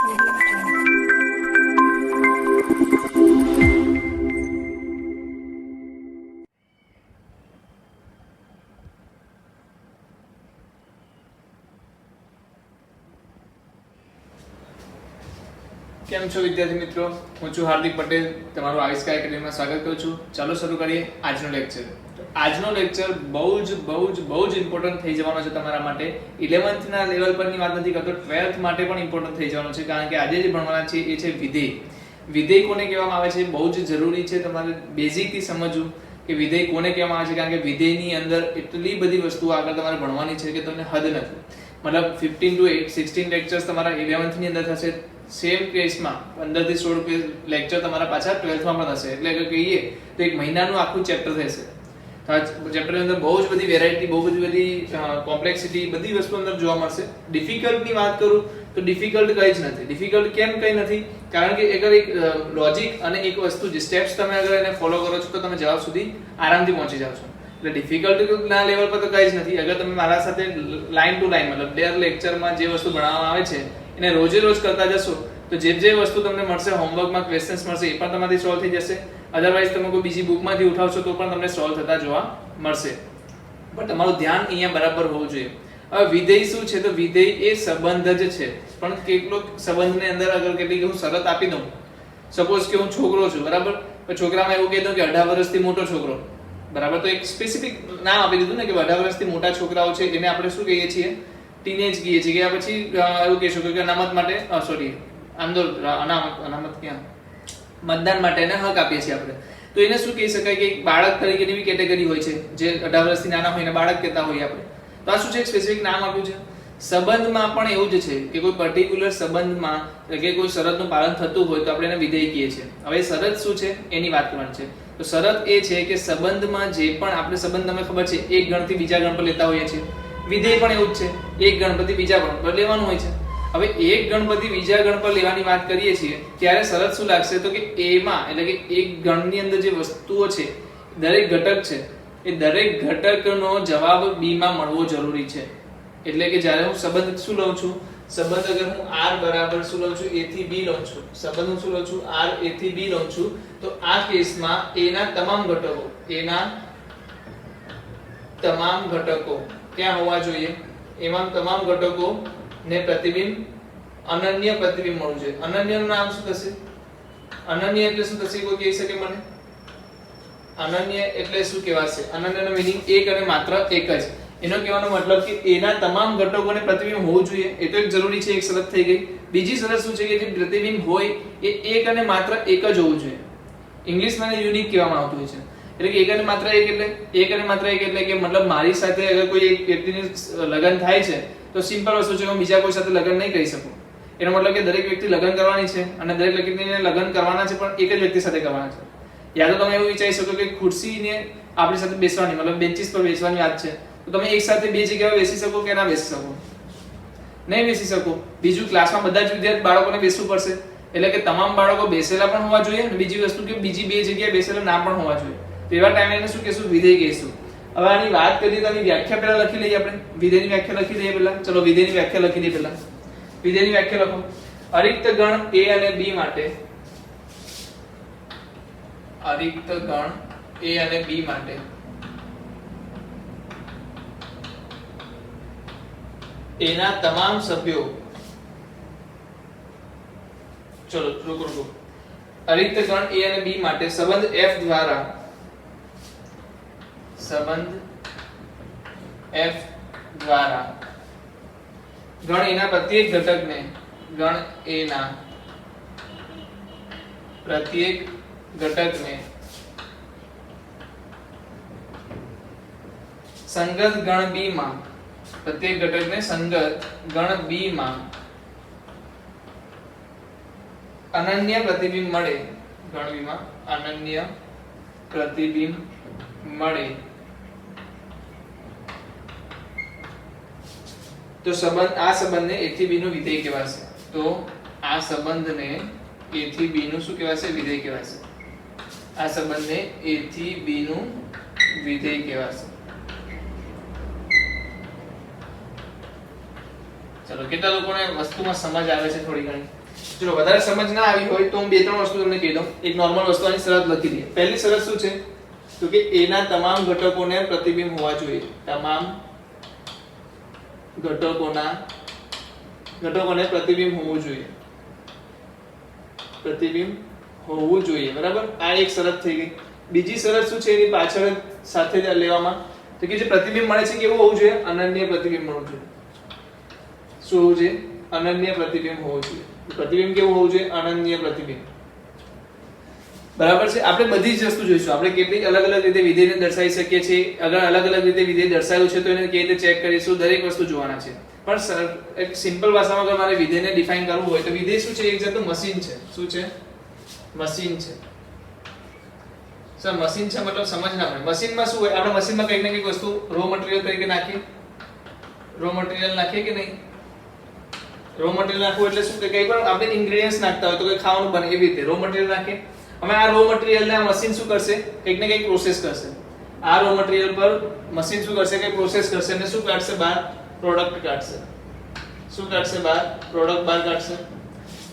કેમ છો વિદ્યાર્થી મિત્રો, હું છું હાર્દિક પટેલ, તમારું આવિષ્કાર એકેડમીમાં સ્વાગત કરું છું. ચાલો શરૂ કરીએ આજનો લેક્ચર. આજનો લેક્ચર બહુ જ ઇમ્પોર્ટન્ટ થઈ જવાનો છે તમારા માટે. 11th ના લેવલ પરની વાત નથી કરતો, 12th માટે પણ ઇમ્પોર્ટન્ટ થઈ જવાનો છે, કારણ કે આજે જે ભણવાના છે એ છે વિધેય. વિધેય કોને કહેવામાં આવે છે બહુ જ જરૂરી છે તમારે બેઝિકથી સમજવું કે વિધેય કોને કહેવામાં આવે છે, કારણ કે વિધેયની અંદર એટલી બધી વસ્તુઓ આગળ તમારે ભણવાની છે કે તમને હદ નથી. મતલબ 15 to 16 લેક્ચર્સ તમારા 11th ની અંદર થશે. સેમ કેસમાં 15 થી 16 લેક્ચર તમારા પાછા 12th માં પણ થશે. એટલે કે કહીએ તો એક મહિનાનું આખું ચેપ્ટર થશે. ચેપ્ટરની અંદર બહુ જ બધી વેરાયટી, બહુ બધી કોમ્પ્લેક્સિટી, બધી વસ્તુ અંદર જોવા મળશે. ડિફિકલ્ટની વાત કરું તો ડિફિકલ્ટ કંઈ જ નથી. ડિફિકલ્ટ કેમ કંઈ નથી? કારણ કે અગર એક લોજિક અને એક વસ્તુ જે સ્ટેપ્સ તમે અગર એને ફોલો કરો છો તો તમે જવાબ સુધી આરામથી પહોંચી જાવ છો. એટલે ડિફિકલ્ટ ના લેવલ પર તો કંઈ જ નથી. અગર તમે મારા સાથે લાઈન ટુ લાઈન મતલબ દર લેક્ચરમાં જે વસ્તુ ભણાવવામાં આવે છે એને રોજે રોજ કરતા જશો તો જે વસ્તુ તમને મળશે, હોમવર્કમાં ક્વેશ્ચન્સ મળશે, એ પણ તમારી સોલ્વ થઈ જશે. અધરવાઇઝ તમે કોઈ બીજી બુકમાંથી ઉઠાવશો તો પણ તમને સોલ્વ થતા જોવા મળશે. પણ તમારું ધ્યાન અહીંયા બરાબર હોવું જોઈએ. હવે વિધેય શું છે? તો વિધેય એ સંબંધ જ છે. પણ કેટલોક સંબંધની અંદર અગર કેટલીક હું શરત આપી દઉં, સપોઝ કે હું છોકરો છું, બરાબર, તો છોકરામાં એવું કહી દઉં કે 18 વર્ષથી મોટો છોકરો, બરાબર, તો એક સ્પેસિફિક નામ આપી દીધું ને કે 18 વર્ષથી મોટા છોકરાઓ છે એને આપણે શું કહીએ છીએ? ટીનેજ કહીએ છીએ. કે પછી એવું કહી શકો કે અનામત માટે અનામત ક્યાં મતદાન માટે એને હક આપીએ છીએ આપણે. તો એને શું કહી શકાય કે બાળક તરીકેની બી કેટેગરી હોય છે, જે 18 વર્ષથી નાના હોય એને બાળક કહેતા હોઈએ આપણે. તો આ શું છે? સ્પેસિફિક નામ આપ્યું છે. સંબંધમાં પણ એવું જ છે કે કોઈ પર્ટિક્યુલર સંબંધમાં કે કોઈ શરતનું પાલન થતું હોય તો આપણે એને વિધેય કહીએ છીએ. હવે શરત શું છે એની વાત કરવાની છે. તો શરત એ છે કે સંબંધમાં જે પણ આપણે સંબંધ, તમને ખબર છે, એક ગણથી બીજા ગણ પર લેતા હોઈએ છીએ. વિધેય પણ એવું જ છે, એક ગણપતિ બીજા ગણ પર લેવાનું હોય છે. હવે એક ગણપતિ બીજા ગણ પર લેવાની વાત કરીએ છીએ ત્યારે શરત શું લાગશે? તો કે એમાં, એટલે કે એક ગણની અંદર જે વસ્તુઓ છે, દરેક ઘટક છે, એ દરેક ઘટકનો જવાબ b માં મળવો જરૂરી છે. એટલે કે જ્યારે હું સંબંધ શું લઉં છું, સંબંધ અગર હું r બરાબર શું લઉં છું? a થી b લઉં છું. સંબંધ હું શું લઉં છું? r a થી b લઉં છું. તો આ કેસમાં a ના તમામ ઘટકો ક્યાં હોવા જોઈએ? એમાં તમામ ઘટકો ને પ્રતિબિંબ, અનન્ય પ્રતિબિંબ મળવું જોઈએ. અનન્યનું નામ શું થશે? અનન્ય એટલે શું થશે? કોઈ કહી શકે મને? અનન્ય એટલે શું કહેવાશે? અનન્યનો મીનિંગ એક અને માત્ર એક જ. એનો કહેવાનો મતલબ કે એના તમામ ઘટકોને પ્રતિબિંબ હોવું જોઈએ. એ તો એક જરૂરી છે, એક શરત થઈ ગઈ. બીજી શરત શું છે? કે જે પ્રતિબિંબ હોય એ એક અને માત્ર એક જ હોવું જોઈએ. ઇંગ્લિશમાં એને યુનિક કહેવામાં આવતું હોય છે. એટલે કે એક અને માત્ર એક એટલે કે મતલબ મારી સાથે અગર કોઈ એક વ્યક્તિનું લગ્ન થાય છે તો સિમ્પલ વસ્તુ છે, હું બીજા કોઈ સાથે લગ્ન નહીં કરી શકું. એનો મતલબ કે દરેક વ્યક્તિ લગ્ન કરવાની છે અને દરેક વ્યક્તિને લગ્ન કરવાના છે પણ એક જ વ્યક્તિ સાથે કરવાના છે. યા તો તમે એવું વિચારી શકો કે ખુરશીને આપણી સાથે બેસવાની, મતલબ બેન્ચીસ પર બેસવાની વાત છે, તો તમે એક સાથે બે જગ્યાએ બેસી શકો કે ના બેસી શકો? નહીં બેસી શકો. બીજું, ક્લાસમાં બધા જ વિદ્યાર્થી બાળકોને બેસવું પડશે. એટલે કે તમામ બાળકો બેસેલા પણ હોવા જોઈએ અને બીજી વસ્તુ કે બીજી બે જગ્યાએ બેસેલા ના પણ હોવા જોઈએ. તો એવા ટાઈમે એને શું કહેશું? વિધેય કહીશું. હવે આની વાત કરીએ તો આની વ્યાખ્યા પહેલા લખી લઈએ આપણે. વિધેયની વ્યાખ્યા લખી દઈએ પહેલા. ચલો વિધેયની વ્યાખ્યા લખી દઈએ પહેલા. વિધેયની વ્યાખ્યા લખો. અરિક્ત ગણ a અને b માટે, અરિક્ત ગણ a અને b માટે એના તમામ સભ્યો, ચલો રૂકો, અરિક્ત ગણ a અને b માટે સંબંધ f દ્વારા ગણ a ના પ્રત્યેક ઘટકને સંગત ગણ b માં, પ્રત્યેક ઘટકને સંગત ગણ b માં અનન્ય પ્રતિબિંબ મળે, ગણ b માં અનન્ય પ્રતિબિંબ મળે તો આ સંબંધને a થી b નું વિધેય કહેવાશે. તો આ સંબંધને a થી b નું શું કહેવાશે? વિધેય કહેવાશે. આ સંબંધને a થી b નું વિધેય કહેવાશે. ચલો, કેટલા લોકોને વસ્તુમાં સમજ આવે છે થોડી ઘણી? ચલો વધારે સમજ ના આવી હોય તો હું બે ત્રણ વસ્તુ તમને કહી દઉં. એક નોર્મલ વસ્તુ આની શરત લખી દઈએ. પહેલી શરત શું છે? તો કે A ના તમામ ઘટકોને પ્રતિબિંબ હોવા જોઈએ. તમામ ઘટકોને પ્રતિબિંબ હોવું જોઈએ. પ્રતિબિંબ હોવું જોઈએ, બરાબર? આ એક શરત થઈ ગઈ. બીજી શરત શું છે એની પાછળ સાથે લેવામાં, તો કે જે પ્રતિબિંબ મળે છે કેવું હોવું જોઈએ? અનન્ય પ્રતિબિંબ મળવું જોઈએ. શું હોવું જોઈએ? અનન્ય પ્રતિબિંબ હોવું જોઈએ. પ્રતિબિંબ કેવું હોવું જોઈએ? અનન્ય પ્રતિબિંબ. બરાબર છે? આપણે બધી જ વસ્તુ જોઈશું. આપણે કેટલી અલગ અલગ રીતે વિધેયને દર્શાવી શકીએ છીએ. અગર અલગ અલગ રીતે વિધેય દર્શાવ્યું છે તો એને કેવી રીતે ચેક કરીશું, દરેક વસ્તુ જોવાના છે. પણ એક સિમ્પલ ભાષામાં અગર મારે વિધેયને ડિફાઇન કરવું હોય તો વિધેય શું છે? એક જાતનું મશીન છે. શું છે? મશીન છે. સર મશીન છે મતલબ સમજ ના પડે. મશીનમાં શું હોય? આપણે મશીનમાં કંઈક ને કંઈક વસ્તુ રો મટીરીયલ તરીકે નાખીએ. રો મટીરીયલ નાખીએ કે નહીં? રો મટીરીયલ નાખવું એટલે શું? કે કંઈ પણ આપણે ઇન્ગ્રેડિયન્ટ્સ નાખતા હોય તો કંઈ ખાવાનું બને એવી રીતે રો મટીરીયલ નાખીએ. હવે આ રો મટીરીયલને આ મશીન શું કરશે? કંઈક ને કંઈક પ્રોસેસ કરશે. આ રો મટીરીયલ પર મશીન શું કરશે? કંઈક પ્રોસેસ કરશે અને શું કાઢશે બહાર? પ્રોડક્ટ કાઢશે. શું કાઢશે બહાર? પ્રોડક્ટ બહાર કાઢશે.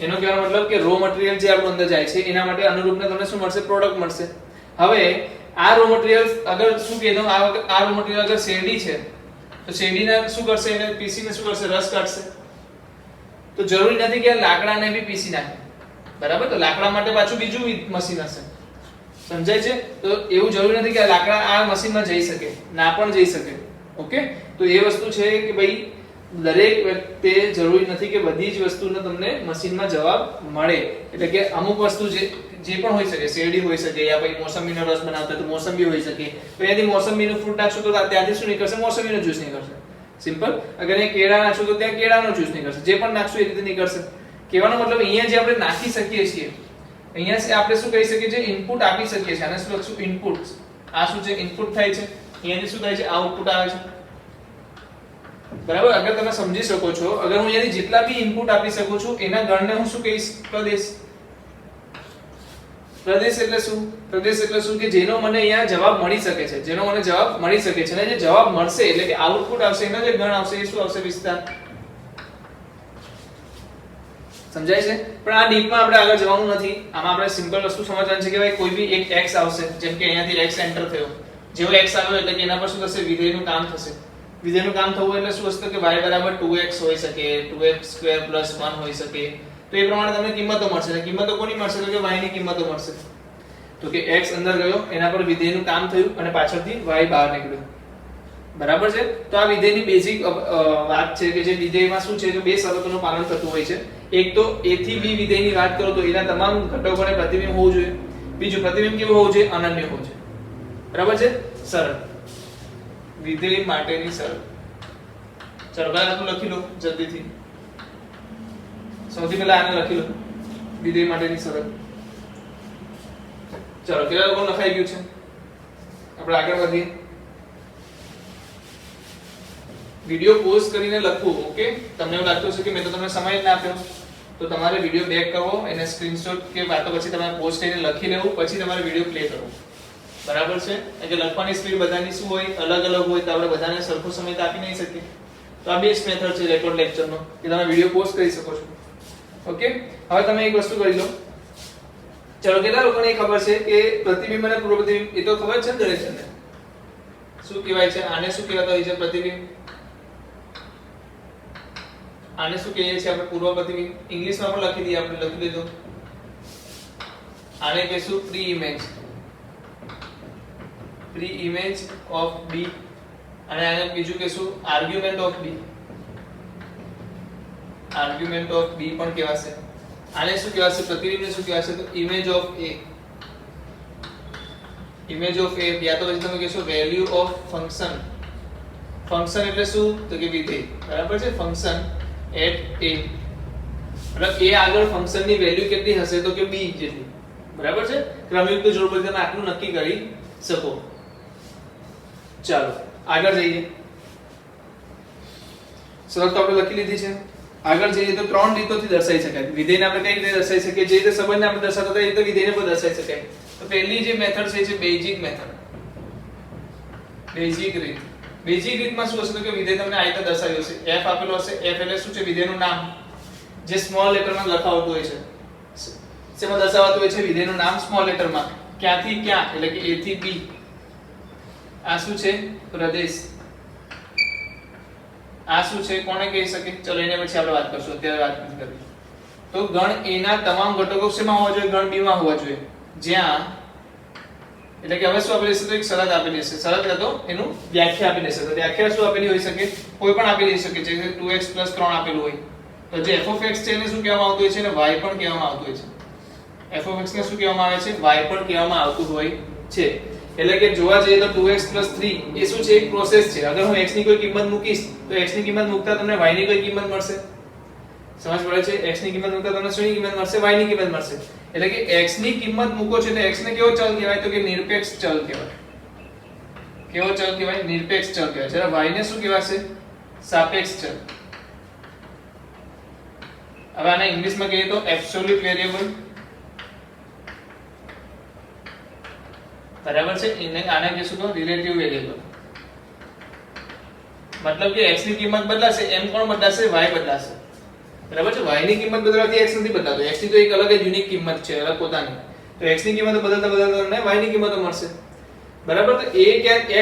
એનો કહેવાનો મતલબ કે રો મટીરીયલ જે આપણું અંદર જાય છે એના માટે અનુરૂપને તમને શું મળશે? પ્રોડક્ટ મળશે. હવે આ રો મટીરીયલ અગર શું કહેતો આ રો મટીરીયલ અગર શેરડી છે તો શેરડીને શું કરશે? એને પીસીને શું કરશે? રસ કાઢશે. તો જરૂરી નથી કે લાકડાને બી પીસી નાખે, બરાબર? તો લાકડા માટે પાછું બીજું મશીન હશે. સમજાય છે? તો એવું જરૂરી નથી કે લાકડા આ મશીનમાં જઈ શકે, ના પણ જઈ શકે. ઓકે? તો એ વસ્તુ છે કે ભાઈ દરેક વ્યક્તિ જરૂરી નથી કે બધી જ વસ્તુનો તમને મશીનમાં જવાબ મળે. એટલે કે અમુક વસ્તુ જે પણ હોઈ શકે, શેરડી હોઈ શકે, યા પછી મોસંબીનો રસ બનાવતા તો મોસંબી હોઈ શકે, તો એની મોસંબીનું ફ્રૂટ નાખશું તો ત્યાંથી શું નીકળશે? મોસંબીનો જ્યુસ નીકળશે. સિમ્પલ. અગર એ કેળા નાખશું તો ત્યાં કેળાનો જ્યુસ નીકળશે. જે પણ નાખશું એ રીતે નીકળશે. કહેવાનો મતલબ અહીંયા જે આપણે નાખી શકીએ છીએ, અહીંયા આપણે શું કહી શકીએ છીએ? ઇનપુટ આપી શકીએ છીએ. આને શું લખશું? ઇનપુટ. આ શું છે? ઇનપુટ થાય છે. અહીંયાથી શું થાય છે? આઉટપુટ આવે છે. બરાબર? અગર તમે સમજી શકો છો, અગર હું અહીંયાથી જેટલા બી ઇનપુટ આપી શકું છું એના ગણને હું શું કહીશ? પ્રદેશ. પ્રદેશ એટલે શું? પ્રદેશ એટલે શું? કે જેનો મને અહીંયા જવાબ મળી શકે છે. જેનો મને જવાબ મળી શકે છે. અને જે જવાબ મળશે એટલે કે આઉટપુટ આવશે એનો જે ગણ આવશે એ શું આવશે? વિસ્તાર. સમજાય છે? પણ આ ડીપમાં આપણે આગળ જવાનું નથી. આમાં આપણે સિમ્પલ વસ્તુ સમજવાની છે કે ભાઈ કોઈ બી એક x આવશે, જેમ કે અહીંયાથી x એન્ટર થયો. જેવો x આવ્યો એટલે કે એના પર શું થશે? વિધેયનું કામ થશે. વિધેયનું કામ થવું એટલે શું વસ્તુ? કે y બરાબર 2x હોઈ શકે, 2x² + 1 હોઈ શકે. તો એ પ્રમાણે તમને કિંમતો મળશે. અને કિંમતો કોની મળશે? તો કે y ની કિંમતો મળશે. તો કે x અંદર ગયો, એના પર વિધેયનું કામ થયું અને પાછળથી y બહાર નીકળ્યો. બરાબર છે? તો આ વિધેયની બેઝિક વાત છે કે જે વિધેયમાં શું છે? તો બે શરતોનું પાલન થતું હોય છે. એક તો a થી b વિધેયની વાત કરો તો એના તમામ ઘટકોને પ્રતિબિંબ હોવું જોઈએ. બીજું પ્રતિબિંબ કેવું હોવું જોઈએ? અનન્ય હોવું જોઈએ. બરાબર છે? શરત. વિધેય માટેની શરત. ચલો પહેલા આટલું લખી લો જલ્દીથી. સૌથી પહેલા આને લખી લો. વિધેય માટેની શરત. ચલો કેટલા લોકો લખાઈ ગયું છે? આપણે આગળ વધીએ. વિડિયો પોઝ કરીને લખવું. ઓકે? તમને એવું લાગતું હશે કે મેં તો તમને સમય જ ના આપ્યો, તો તમારે વિડિયો બેક કરવો, એને સ્ક્રીનશોટ કે વાતો પછી તમારે પોઝ કરીને લખી લેવું, પછી તમારે વિડિયો પ્લે કરવો. બરાબર છે? એટલે લખવાની સ્પીડ બધાની શું હોય? અલગ અલગ હોય. તો આપણે બધાને સરખો સમય તો આપી નહીં શકીએ. તો આ બેસ્ટ મેથડ છે રેકોર્ડ લેક્ચરનો કે તમે વિડિયો પોઝ કરી શકો છો. ઓકે? હવે તમે એક વસ્તુ કરી લો. ચલો કેટલા લોકોને ખબર છે કે પ્રતિબિંબ અને પૂર્વ પ્રતિબિંબ એ તો ખબર છે ને દરેક જણને? શું કહેવાય છે? આને શું કહેવાતા હોય છે? પ્રતિબિંબ. આને શું કહીએ છીએ આપણે? પૂર્વ પ્રતિબિંબ. ઇંગ્લિશમાં પણ લખી દઈએ, આપણે લખી લીધું. આને કહીશું pre image. Pre image of B. અને આને બીજું કહીશું argument of B. Argument of B પણ કહેવાશે. આને શું કહેવાશે? પ્રતિબિંબને શું કહેવાશે? તો image of A. Image of A. યા તો પછી તમે કહેશો વેલ્યુ ઓફ ફંક્શન. ફંક્શન એટલે શું? તો કે વિધેય. બરાબર છે? Function at A. મતલબ A આગળ ફંક્શનની વેલ્યુ કેટલી હશે? તો કે B જેટલી. બરાબર છે? ક્રમયુક્ત જોડ પરથી તમે આટલું નક્કી કરી શકો. ચાલો આગળ જઈએ. શરત આપણે લખી લીધી છે. આગળ જઈએ તો ત્રણ રીતોથી દર્શાવી શકાય. વિધેયને આપણે કઈ રીતે દર્શાવી શકીએ? જે રીતે સંબંધને આપણે દર્શાવતા હતા એ રીતે વિધેયને પણ દર્શાવી શકાય. તો પહેલી જે મેથડ છે એ છે બેઝિક મેથડ. બેઝિક રીત. બેઝિક રીતમાં શું હશે? તો કે વિધેય તમને આ રીતે દર્શાવ્યું હશે. f આપેલો હશે. f એટલે શું છે? વિધેયનું નામ. જે સ્મોલ લેટરમાં લખાવતું હોય છે, શેમાં દર્શાવતું હોય છે? વિધેયનું નામ સ્મોલ લેટરમાં. ક્યાંથી ક્યાં એટલે કે A થી B. આ શું છે? પ્રદેશ. આ શું છે? કોને કહી શકે? ચલો એને પછી આપણે વાત કરશું, અત્યારે વાત નથી કરવી. તો ગણ A ના તમામ ઘટકો શેમાં હોવા જોઈએ? ગણ B માં હોવા જોઈએ. જ્યાં એટલે કે હવે શું આપેલી છે? તો એક શરત આપેલી છે. શરત એટલે તો એનું વ્યાખ્યા આપેલી છે. તો વ્યાખ્યા શું આપેલી હોઈ શકે? કોઈ પણ આપેલી હોઈ શકે છે. 2x 3 આપેલું હોય તો જે f(x) છે એને શું કહેવામાં આવતું હોય છે? અને y પણ કહેવામાં આવતું હોય છે. f(x) ને શું કહેવામાં આવે છે? y પણ કહેવામાં આવતું હોય છે. એટલે કે જોવા જઈએ તો 2x 3 એ શું છે? એક પ્રોસેસ છે. અગર હું x ની કોઈ કિંમત મૂકીશ તો x ની કિંમત મૂકતા તમને y ની કોઈ કિંમત મળશે. સમજ પડે છે? x ની કિંમત મૂકતા તમને શેની કિંમત મળશે? y ની કિંમત મળશે. એટલે કે x ની કિંમત મૂકો છો તો x ને કેવો ચલ કહેવાય? તો કે નિરપેક્ષ ચલ કહેવાય. કેવો ચલ કહેવાય? નિરપેક્ષ ચલ કહેવાય. જ્યારે y ને શું કહેવાશે? સાપેક્ષ ચલ. હવે આને ઇંગ્લિશમાં કહીએ તો એબ્સોલ્યુટ વેરિયેબલ. બરાબર છે? આને કહીશું તો રિલેટિવ વેરિયેબલ. મતલબ કે x ની કિંમત બદલાશે એમ કોણ બદલાશે? y બદલાશે. બરાબર છે? y ની કિંમત બદલાવાથી x નથી બદલાતો. x ની તો એક અલગ જ યુનિક કિંમત છે, અલગ પોતાની. તો x ની કિંમત બદલતા તમને y ની કિંમત મળશે. બરાબર? તો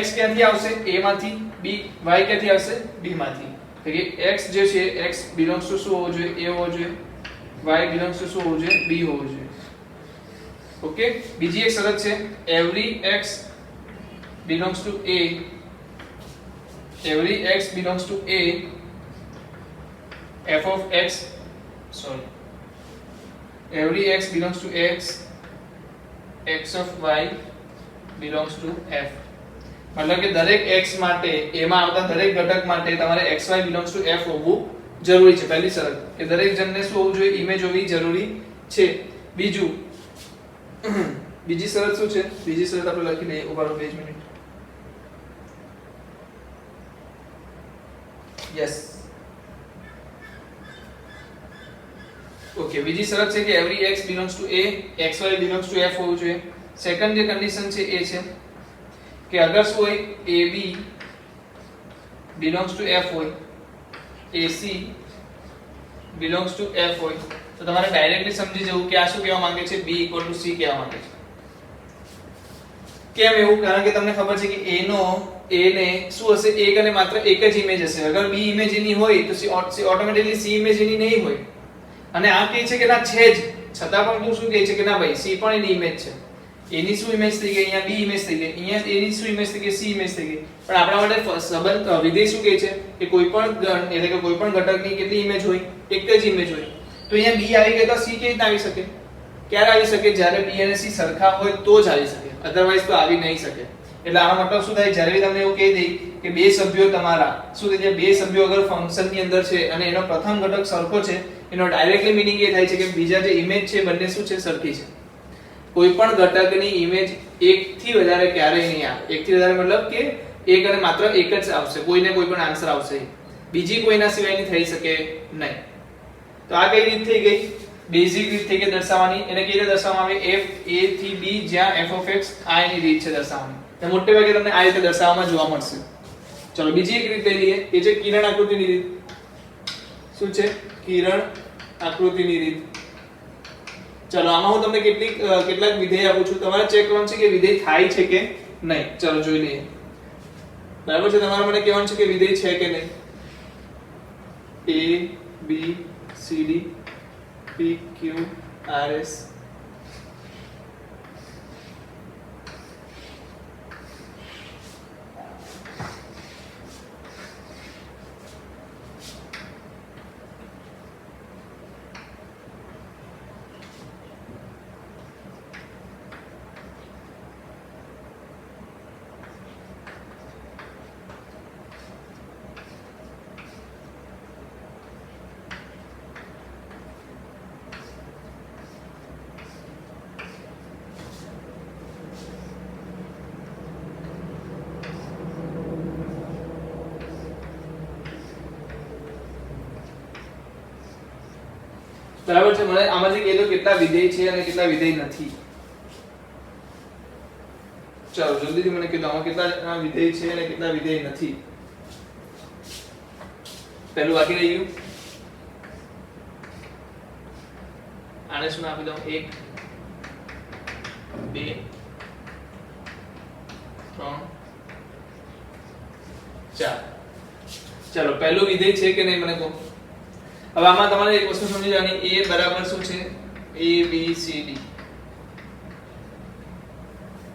x ક્યાંથી આવશે? a માંથી. b y ક્યાંથી આવશે? b માંથી. તો કે x જે છે x belongs to શું હોવું જોઈએ? a હોવું જોઈએ. y belongs to શું હોવું જોઈએ? b હોવું જોઈએ. ઓકે. બીજી એક શરત છે every x belongs to a. every x belongs to a f of x sorry every x belongs to x x of y belongs to f. मतलब કે દરેક x માટે એમાં આવતા દરેક ઘટક માટે તમારે xy belongs to f હોવું જરૂરી છે. પહેલી શરત કે દરેક જણને શું હોવું જોઈએ? ઇમેજ હોવી જરૂરી છે. બીજી શરત શું છે? બીજી શરત આપણે લખી લઈએ. ઉભા રહો 2 મિનિટ. Yes okay. બીજી શરત છે કે every x belongs to a xy belongs to f હોવું જોઈએ. સેકન્ડ જે કન્ડિશન છે એ છે કે અગર શું હોય? ab belongs to f હોય, ac belongs to f હોય તો તમારે ડાયરેક્ટલી સમજી જવું કે આ શું કહેવા માંગે છે? b = c કહેવા માંગે છે. કેમ એવું? કારણ કે તમને ખબર છે કે a ને શું હશે? એક અને માત્ર એક જ ઇમેજ હશે. અગર b ઇમેજ એની હોય તો ઓટોમેટિકલી c ઇમેજ એની નહીં હોય. અને આ કહે છે કે ના છે જ, છતાં પણ તું શું કહે છે કે ના ભાઈ c પણ એની ઇમેજ છે. એની શું ઇમેજ થઈ ગઈ? અહીંયા b ઇમેજ થઈ ગઈ. અહીંયા એની શું ઇમેજ થઈ ગઈ? c ઇમેજ થઈ ગઈ. પણ આપણા માટે સંબંધ વિધેય શું કહે છે કે કોઈ પણ ગણ એટલે કે કોઈ પણ ઘટકની કેટલી ઇમેજ હોય? એક જ ઇમેજ હોય. તો અહીંયા b આવી ગઈ તો c કેવી રીતે આવી શકે? ક્યારે આવી શકે? જ્યારે b અને c સરખા હોય તો જ આવી શકે, અધરવાઇઝ તો આવી નહીં શકે. એટલે આનો મતલબ શું થાય? જ્યારે તમને એવું કહી દે કે બે સભ્યો તમારા શું થઈ જાય? બે સભ્યો અગર ફંક્શનની અંદર છે અને એનો પ્રથમ ઘટક સરખો છે, એનો ડાયરેક્ટલી મીનિંગ એ થાય છે કે બીજા જે ઇમેજ છે બંને શું છે? સરખી છે. કોઈ પણ ઘટકની ઇમેજ એક થી વધારે ક્યારેય નહીં આવે. એક થી વધારે મતલબ કે એક અને માત્ર એક જ આવશે. કોઈને કોઈ પણ આન્સર આવશે, બીજી કોઈના સિવાયની થઈ શકે નહીં. તો આ કઈ રીત થઈ ગઈ? બેઝિક રીત થઈ ગઈ દર્શાવવાની. એને કેવી રીતે દર્શાવવામાં આવે? f a થી b જ્યાં f of x આ એની રીત છે દર્શાવવાની. તો મોટે ભાગે તમને આ રીતે દર્શાવવામાં જોવા મળશે. ચલો બીજી એક રીત લઈ લઈએ. એ છે કિરણ આકૃતિની રીત. શું છે? કિરણ આકૃતિની રીત. ચલો આમાં હું તમને કેટલાક વિધેય આપું છું. તમારે ચેક કરવાનું છે કે વિધેય થાય છે કે નહીં. ચલો જોઈ લઈએ. બરાબર છે? તમારે મને કહેવાનું છે કે વિધેય છે કે નહીં. a b c d p q r s બરાબર છે? મને આમાંથી કહી દો કેટલા વિધેય છે અને કેટલા વિધેય નથી. ચાલો જલ્દીથી મને કહી દો આમાં કેટલા વિધેય છે અને કેટલા વિધેય નથી. પહેલું બાકી રહી ગયું. આને શું આપી દઉં 1 2 3 4 ચલો પહેલું વિધેય છે કે નહીં મને કહો હવે આમાં તમારે એક વસ્તુ સમજી જવાની a બરાબર શું છે a b c d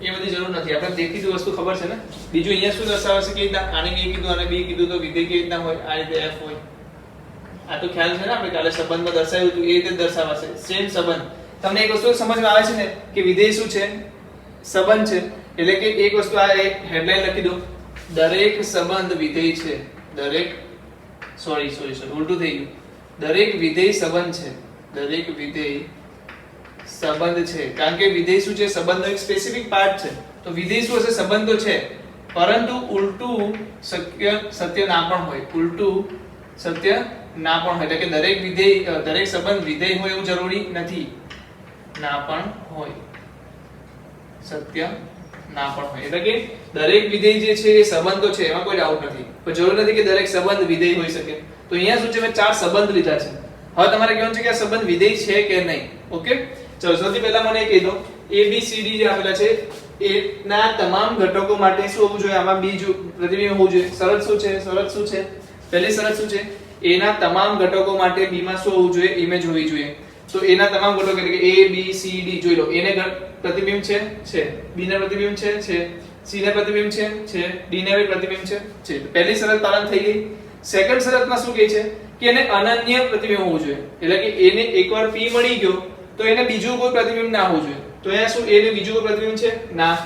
એ બધી જરૂર નથી આપણે દેખીતી વસ્તુ ખબર છે ને બીજું અહીંયા શું દર્શાવે છે કે રીતના આને a કીધું અને b કીધું તો વિધેય કેવી રીતના હોય આ રીતે f હોય આ તો ખ્યાલ છે ને આપણે કાલે સંબંધમાં દર્શાવ્યું હતું એ રીતે દર્શાવાશે સેમ સંબંધ તમને એક વસ્તુ સમજમાં આવે છે ને કે વિધેય શું છે સંબંધ છે એટલે કે એક વસ્તુ આ હેડલાઈન લખી દો દરેક સંબંધ વિધેય છે દરેક સોરી ઉલટું થઈ ગયું દરેક વિધેય સંબંધ છે દરેક વિધેય સંબંધ છે કારણ કે વિધેય શું છે સંબંધનો એક સ્પેસિફિક પાર્ટ છે તો વિધેય શું હશે સંબંધ તો છે પરંતુ ઉલટું સત્ય ના પણ હોય ઉલટું સત્ય ના પણ હોય એટલે કે દરેક વિધેય દરેક સંબંધ વિધેય હોય એવું જરૂરી નથી ના પણ હોય સત્ય ના પણ હોય એટલે કે દરેક વિધેય જે છે એ સંબંધ તો છે એમાં કોઈ ડાઉટ નથી પણ જરૂર નથી કે દરેક સંબંધ વિધેય હોઈ શકે તો અહીંયા શું છે મેં ચાર સંબંધ લીધા છે હવે તમારે કહેવાનું છે કે આ સંબંધ વિધેય છે કે નહીં ઓકે ચલો સૌથી પહેલા મને કહી દો a b c d જે આપેલા છે એના તમામ ઘટકો માટે શું હોવું જોઈએ આમાં બીજું પ્રતિબિંબ હોવું જોઈએ શરત શું છે પહેલી શરત શું છે a ના તમામ ઘટકો માટે b માં શું હોવું જોઈએ ઇમેજ હોવી જોઈએ તો a ના તમામ ઘટકો એટલે કે a b c d જોઈ લો a ને પ્રતિબિંબ છે b ને પ્રતિબિંબ છે c ને પ્રતિબિંબ છે d ને બી પ્રતિબિંબ છે તો પહેલી શરત પાલન થઈ ગઈ સેકન્ડ શરતમાં શું કહે છે કે એને અનન્ય પ્રતિબિંબ હોવું જોઈએ એટલે કે a ને એકવાર p મળી ગયો તો એને બીજું કોઈ પ્રતિબિંબ ના હોવું જોઈએ તો અહીંયા શું a ને બીજું કોઈ પ્રતિબિંબ છે ના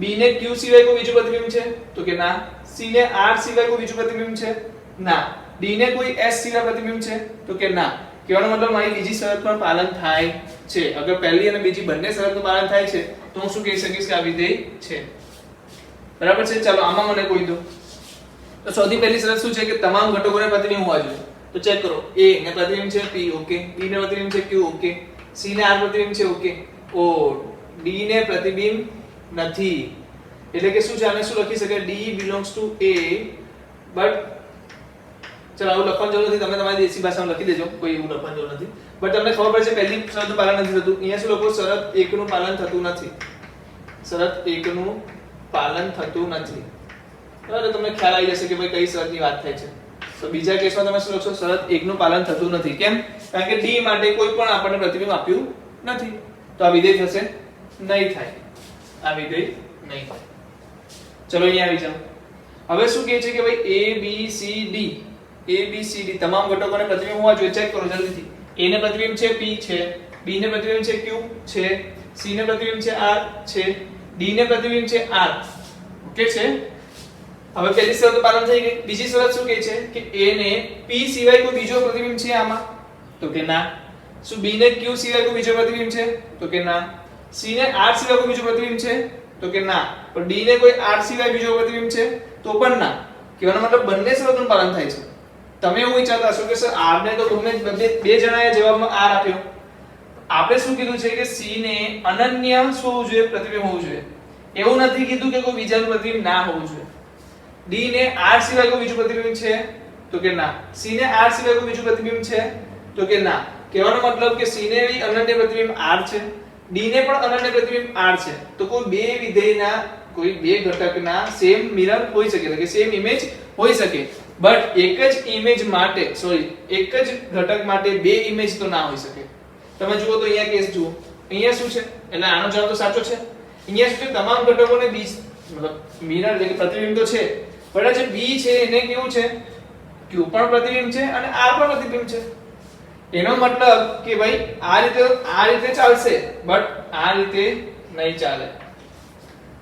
b ને q સિવાય કોઈ બીજું પ્રતિબિંબ છે તો કે ના c ને r સિવાય કોઈ બીજું પ્રતિબિંબ છે ના d ને કોઈ s સિવાય પ્રતિબિંબ છે તો કે ના કહેવાનો મતલબ મારી બીજી શરત પણ પાલન થાય છે અગર પહેલી અને બીજી બંને શરતનું પાલન થાય છે તો હું શું કહી શકીશ કે આ વિધેય છે બરાબર છે ચાલો આમાં મને કોઈ દો તો સૌથી પહેલી શરત શું છે કે તમામ ઘટકોને પ્રતિબિંબ હોવા જોઈએ તો ચેક કરો a ને પ્રતિબિંબ છે p ઓકે b ને પ્રતિબિંબ છે q ઓકે c ને r પ્રતિબિંબ છે ઓકે ઓ d ને પ્રતિબિંબ નથી એટલે કે શું છે આને શું લખી શકાય d belongs to a but ચલો આવું લખવાની જરૂર નથી તમે તમારી દેશી ભાષામાં લખી દેજો કોઈ એવું લખવાની જરૂર નથી બટ તમને ખબર પડશે પહેલી શરતનું પાલન નથી થતું અહીંયા શું લખો શરત 1 નું પાલન થતું નથી શરત 1 નું પાલન થતું નથી બરાબર તમને ખ્યાલ આવી જશે કે ભાઈ કઈ શરતની વાત થાય છે તો બીજા કેસમાં તમે શું લખશો શરત 1 નું પાલન થતું નથી કેમ કારણ કે d માટે કોઈ પણ આપણને પ્રતિબિંબ આપ્યું નથી તો આ વિધેય થશે નહીં થાય આ વિધેય નહીં થાય ચલો અહીંયા આવી જાઓ હવે શું કહે છે કે ભાઈ a b c d તમામ ઘટકોને પ્રતિબિંબ હોવા જોઈએ ચેક કરો જલ્દીથી a ને પ્રતિબિંબ છે p છે b ને પ્રતિબિંબ છે q છે c ને પ્રતિબિંબ છે r છે d ને પ્રતિબિંબ છે r ઓકે છે હવે પહેલી શરત પાલન થઈ ગઈ બીજી શરત શું કહે છે કે a ને p સિવાય કોઈ બીજો પ્રતિબિંબ છે આમાં તો કે ના શું b ને q સિવાય કોઈ બીજો પ્રતિબિંબ છે તો કે ના c ને r સિવાય કોઈ બીજો પ્રતિબિંબ છે તો કે ના પણ d ને કોઈ r સિવાય બીજો પ્રતિબિંબ છે તો પણ ના કહેવાનો મતલબ બંને શરતોનું પાલન થાય છે તમે એવું વિચારતા હશો કે સર r ને તો ગમે બે જણાએ જવાબમાં r આપ્યો આપણે શું કીધું છે કે c ને અનન્ય શું હોવું જોઈએ પ્રતિબિંબ હોવું જોઈએ એવું નથી કીધું કે કોઈ બીજાનું પ્રતિબિંબ ના હોવું જોઈએ d ને r સિવાય કોઈ બીજું પ્રતિબિંબ છે તો કે ના c ને r સિવાય કોઈ બીજું પ્રતિબિંબ છે તો કે ના કહેવાનો મતલબ કે c ને બી અનન્ય પ્રતિબિંબ r છે d ને પણ અનન્ય પ્રતિબિંબ r છે તો કોઈ બે વિધેયના કોઈ બે ઘટકના સેમ મિરર હોઈ શકે એટલે કે સેમ ઇમેજ હોઈ શકે બટ એક જ ઇમેજ માટે એક જ ઘટક માટે બે ઇમેજ તો ના હોઈ શકે તમે જુઓ તો અહીંયા કેસ જુઓ અહીંયા શું છે એટલે આનો જવાબ તો સાચો છે અહીંયા શું છે તમામ ઘટકોને b મતલબ મિરર એટલે કે પ્રતિબિંબ તો છે પણ આ જે b છે એને કેવું છે q પણ પ્રતિબિંબ છે અને r પણ પ્રતિબિંબ છે એનો મતલબ કે ભાઈ આ રીતે ચાલશે બટ આ રીતે નહીં ચાલે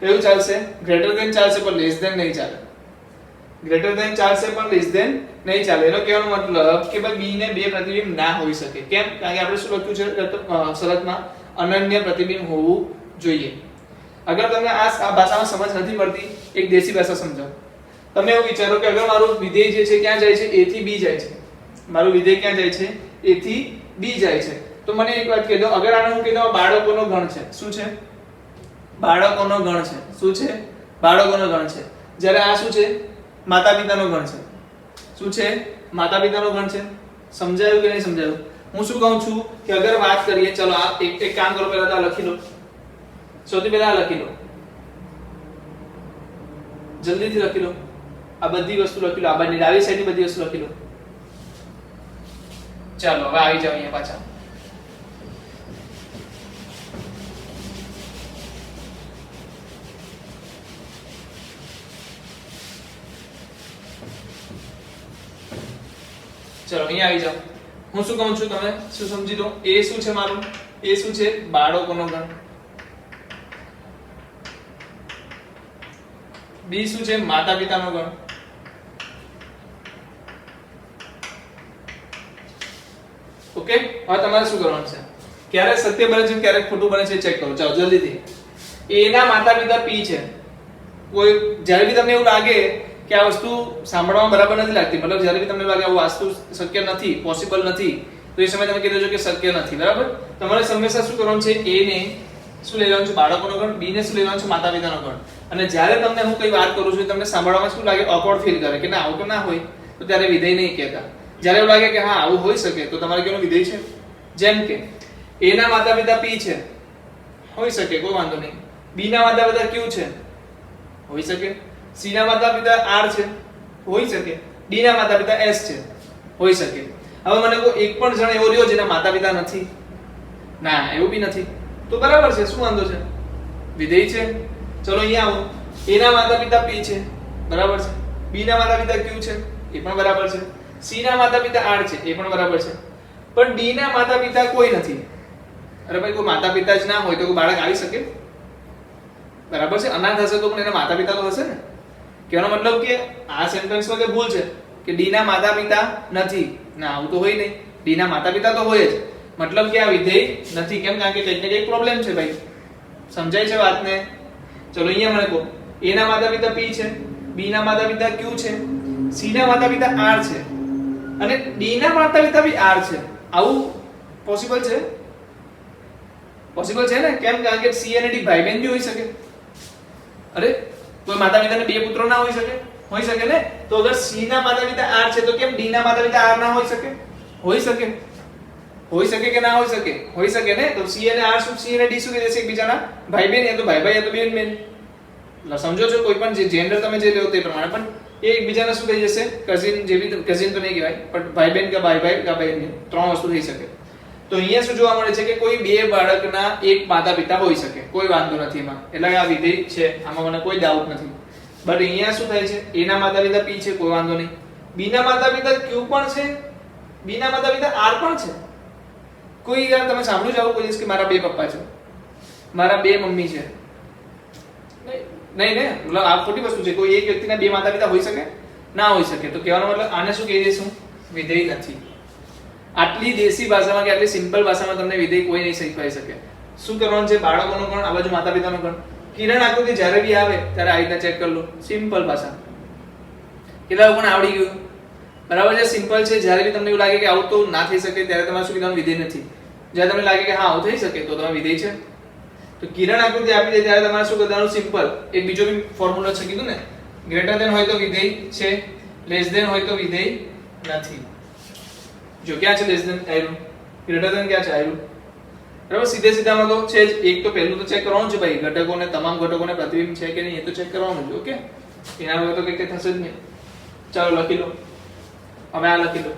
કેવું ચાલશે ગ્રેટર ધેન ચાલશે પણ લેસ ધેન નહીં ચાલે ગ્રેટર ધેન ચાલશે પણ લેસ ધેન નહીં ચાલે એનો કહેવાનો મતલબ કે ભાઈ b ને બે પ્રતિબિંબ ના હોઈ શકે કેમ કારણ કે આપણે શું લખ્યું છે શરતમાં અનન્ય પ્રતિબિંબ હોવું જોઈએ અગર તમને આ ભાષામાં સમજ નથી પડતી એક દેશી ભાષા સમજાવો તમે એવું વિચારો કે અગર મારું વિધેય જે છે ક્યાં જાય છે a થી b જાય છે મારું વિધેય ક્યાં જાય છે a થી b જાય છે તો મને એક વાત કહી દો અગર આને હું કહી દઉં બાળકોનો ગણ છે શું છે બાળકોનો ગણ છે શું છે બાળકોનો ગણ છે જ્યારે આ શું છે માતા પિતાનો ગણ છે શું છે માતા પિતાનો ગણ છે સમજાયું કે નહીં સમજાયું હું શું કહું છું કે અગર વાત કરીએ, ચલો આ એક કામ કરો, પહેલા તો આ લખી લો, સૌથી પહેલા આ લખી લો, જલ્દીથી લખી લો, આ બધી વસ્તુ લખી લો, આ બાજુની ડાબી સાઈડની બધી વસ્તુ લખી લો. ચાલો હવે આવી જાવ અહીંયા પાછા. ચલો અહીંયા આવી જાવ. હું શું કહું છું તમે શું સમજી લો. એ શું છે મારું? એ શું છે? બાળકોનો ગણ. બી શું છે? માતા પિતાનો ગણ. ઓકે, હવે તમારે શું કરવાનું છે? ક્યારે સત્ય બને છે ક્યારે ખોટું બને છે ચેક કરો. ચાલો જલ્દીથી. એ ના માતા પિતા પી છે. કોઈ જ્યારે બી તમને એવું લાગે કે આ વસ્તુ સાંભળવામાં બરાબર નથી લાગતી, મતલબ જ્યારે બી તમને લાગે આ વસ્તુ શક્ય નથી, પોસિબલ નથી, તો એ સમયે તમે કહી દેજો કે શક્ય નથી. બરાબર? તમારે હંમેશા શું કરવાનું છે? એ ને શું લઈ લેવાનું છે? બાળકોનો ગણ. બી ને શું લઈ લેવાનું છે? માતા પિતાનો ગણ. અને જ્યારે તમને હું કઈ વાત કરું છું તમને સાંભળવામાં શું લાગે? ઓકવર્ડ ફીલ કરે કે ના આવું તો ના હોય, તો ત્યારે વિધેય નહીં કહેતા. જ્યારે એવું લાગે કે હા આવું હોઈ શકે, તો તમારે કેવું વિધેય છે? જેમ કે એ ના માતા પિતા પી છે, હોઈ શકે, કોઈ વાંધો નહીં. બી ના માતા પિતા ક્યુ છે, હોઈ શકે. સી ના માતા પિતા આર છે, હોઈ શકે. ડી ના માતા પિતા એસ છે, હોઈ શકે. હવે મને કોઈ એક પણ જણ એવો રહ્યો જેના માતા પિતા નથી? ના, એવું બી નથી. તો બરાબર છે, શું વાંધો છે? વિધેય છે. ચલો અહીંયા આવો. એ ના માતા પિતા પી છે, બરાબર છે. બી ના માતા પિતા ક્યુ છે, એ પણ બરાબર છે. સી ના માતા પિતા આર છે, એ પણ બરાબર છે. પણ ડી ના માતા પિતા કોઈ નથી. અરે ભાઈ, કોઈ માતા પિતા જ ના હોય તો કોઈ બાળક આવી શકે? બરાબર છે. અનાથ હશે તો પણ એના માતા પિતા તો હશે ને. કહેવાનો મતલબ કે આ સેન્ટેન્સમાં કે ભૂલ છે કે ડી ના માતા પિતા નથી. ના, આવું તો હોય નહીં. ડી ના માતા પિતા તો હોય જ, મતલબ કે આ વિધેય નથી. કેમ? કારણ કે કંઈક ને કંઈક પ્રોબ્લેમ છે ભાઈ. સમજાય છે વાતને? ચલો અહીંયા મને કહો. એ ના માતા પિતા પી છે, બી ના માતા પિતા ક્યુ છે, સી ના માતા પિતા આર છે અને ડી ના માતા પિતા બી આર છે. આવું પોસિબલ છે? પોસિબલ છે ને? કેમ? કારણ કે સી અને ડી ભાઈ બહેન બી હોઈ શકે. અરે, કોઈ માતા પિતાને બે પુત્રો ના હોઈ શકે? હોઈ શકે ને. તો અગર સી ના માતા પિતા આર છે તો કેમ ડી ના માતા પિતા આર ના હોઈ શકે? હોઈ શકે. હોઈ શકે કે ના હોઈ શકે? હોઈ શકે ને. તો સી અને આર શું? સી અને ડી શું કહી દેશે એકબીજાના ભાઈ બહેન, યા તો ભાઈ ભાઈ યા તો બેન બેન. સમજો છો? કોઈ પણ જે જેન્ડર તમે જે લો તે પ્રમાણે પણ એ એકબીજાને શું કહી જશે? કઝિન. જેવી કઝિન તો નહીં કહેવાય, પણ ભાઈ બહેન કે ભાઈ ભાઈ કે ભાઈ બહેન, ત્રણ વસ્તુ થઈ શકે. તો અહીંયા શું જોવા મળે છે કે કોઈ બે બાળકના એક માતા પિતા હોઈ શકે, કોઈ વાંધો નથી એમાં. એટલે આ વિધેય છે, આમાં મને કોઈ ડાઉટ નથી. બટ અહીંયા શું થાય છે? એ ના માતા પિતા પી છે, કોઈ વાંધો નહીં. બી ના માતા પિતા ક્યુ પણ છે, બી ના માતા પિતા આર પણ છે. કોઈ યાર તમે સાંભળ્યું જાવ કોઈ દિવસ કે મારા બે પપ્પા છે, મારા બે મમ્મી છે? નહીં ને. મતલબ આ ખોટી વસ્તુ છે. કોઈ એક વ્યક્તિના બે માતા પિતા હોઈ શકે? ના હોઈ શકે. તો કહેવાનો મતલબ આને શું કહી દઈશું? વિધેય નથી. આટલી દેશી ભાષામાં કે આટલી સિમ્પલ ભાષામાં તમને વિધેય કોઈ નહીં શીખવાઈ શકે. શું કરવાનું છે? બાળકોનો ગણ, આ બાજુ માતા પિતાનો ગણ. કિરણ આકૃતિ જ્યારે બી આવે ત્યારે આ રીતના ચેક કરી લો. સિમ્પલ ભાષા. કેટલા લોકોને આવડી ગયું? બરાબર છે, સિમ્પલ છે. જ્યારે બી તમને એવું લાગે કે આવું તો ના થઈ શકે ત્યારે તમારે શું કીધું? વિધેય નથી. જ્યારે તમને લાગે કે હા આવું થઈ શકે તો તમે વિધેય છે. તો કિરણ આકૃતિ આપી દે ત્યારે તમારે શું કરવાનું? સિમ્પલ. એક બીજો બી ફોર્મ્યુલા છે, કીધું ને, ગ્રેટર ધેન હોય તો વિધેય છે, લેસ ધેન હોય તો વિધેય નથી. જો ક્યાં છે લેસ ધેન? આયરું. ગ્રેટર ધેન ક્યાં છે? આયરું. બરાબર? સીધે સીધામાં તો છે જ. એક તો પહેલું તો ચેક કરવાનું છે ભાઈ, ઘટકોને, તમામ ઘટકોને પ્રતિબિંબ છે કે નહીં એ તો ચેક કરવાનું છે. ઓકે, એના વગર તો કંઈ થશે જ નહીં. ચાલો લખી લો. હવે આ લખી લો.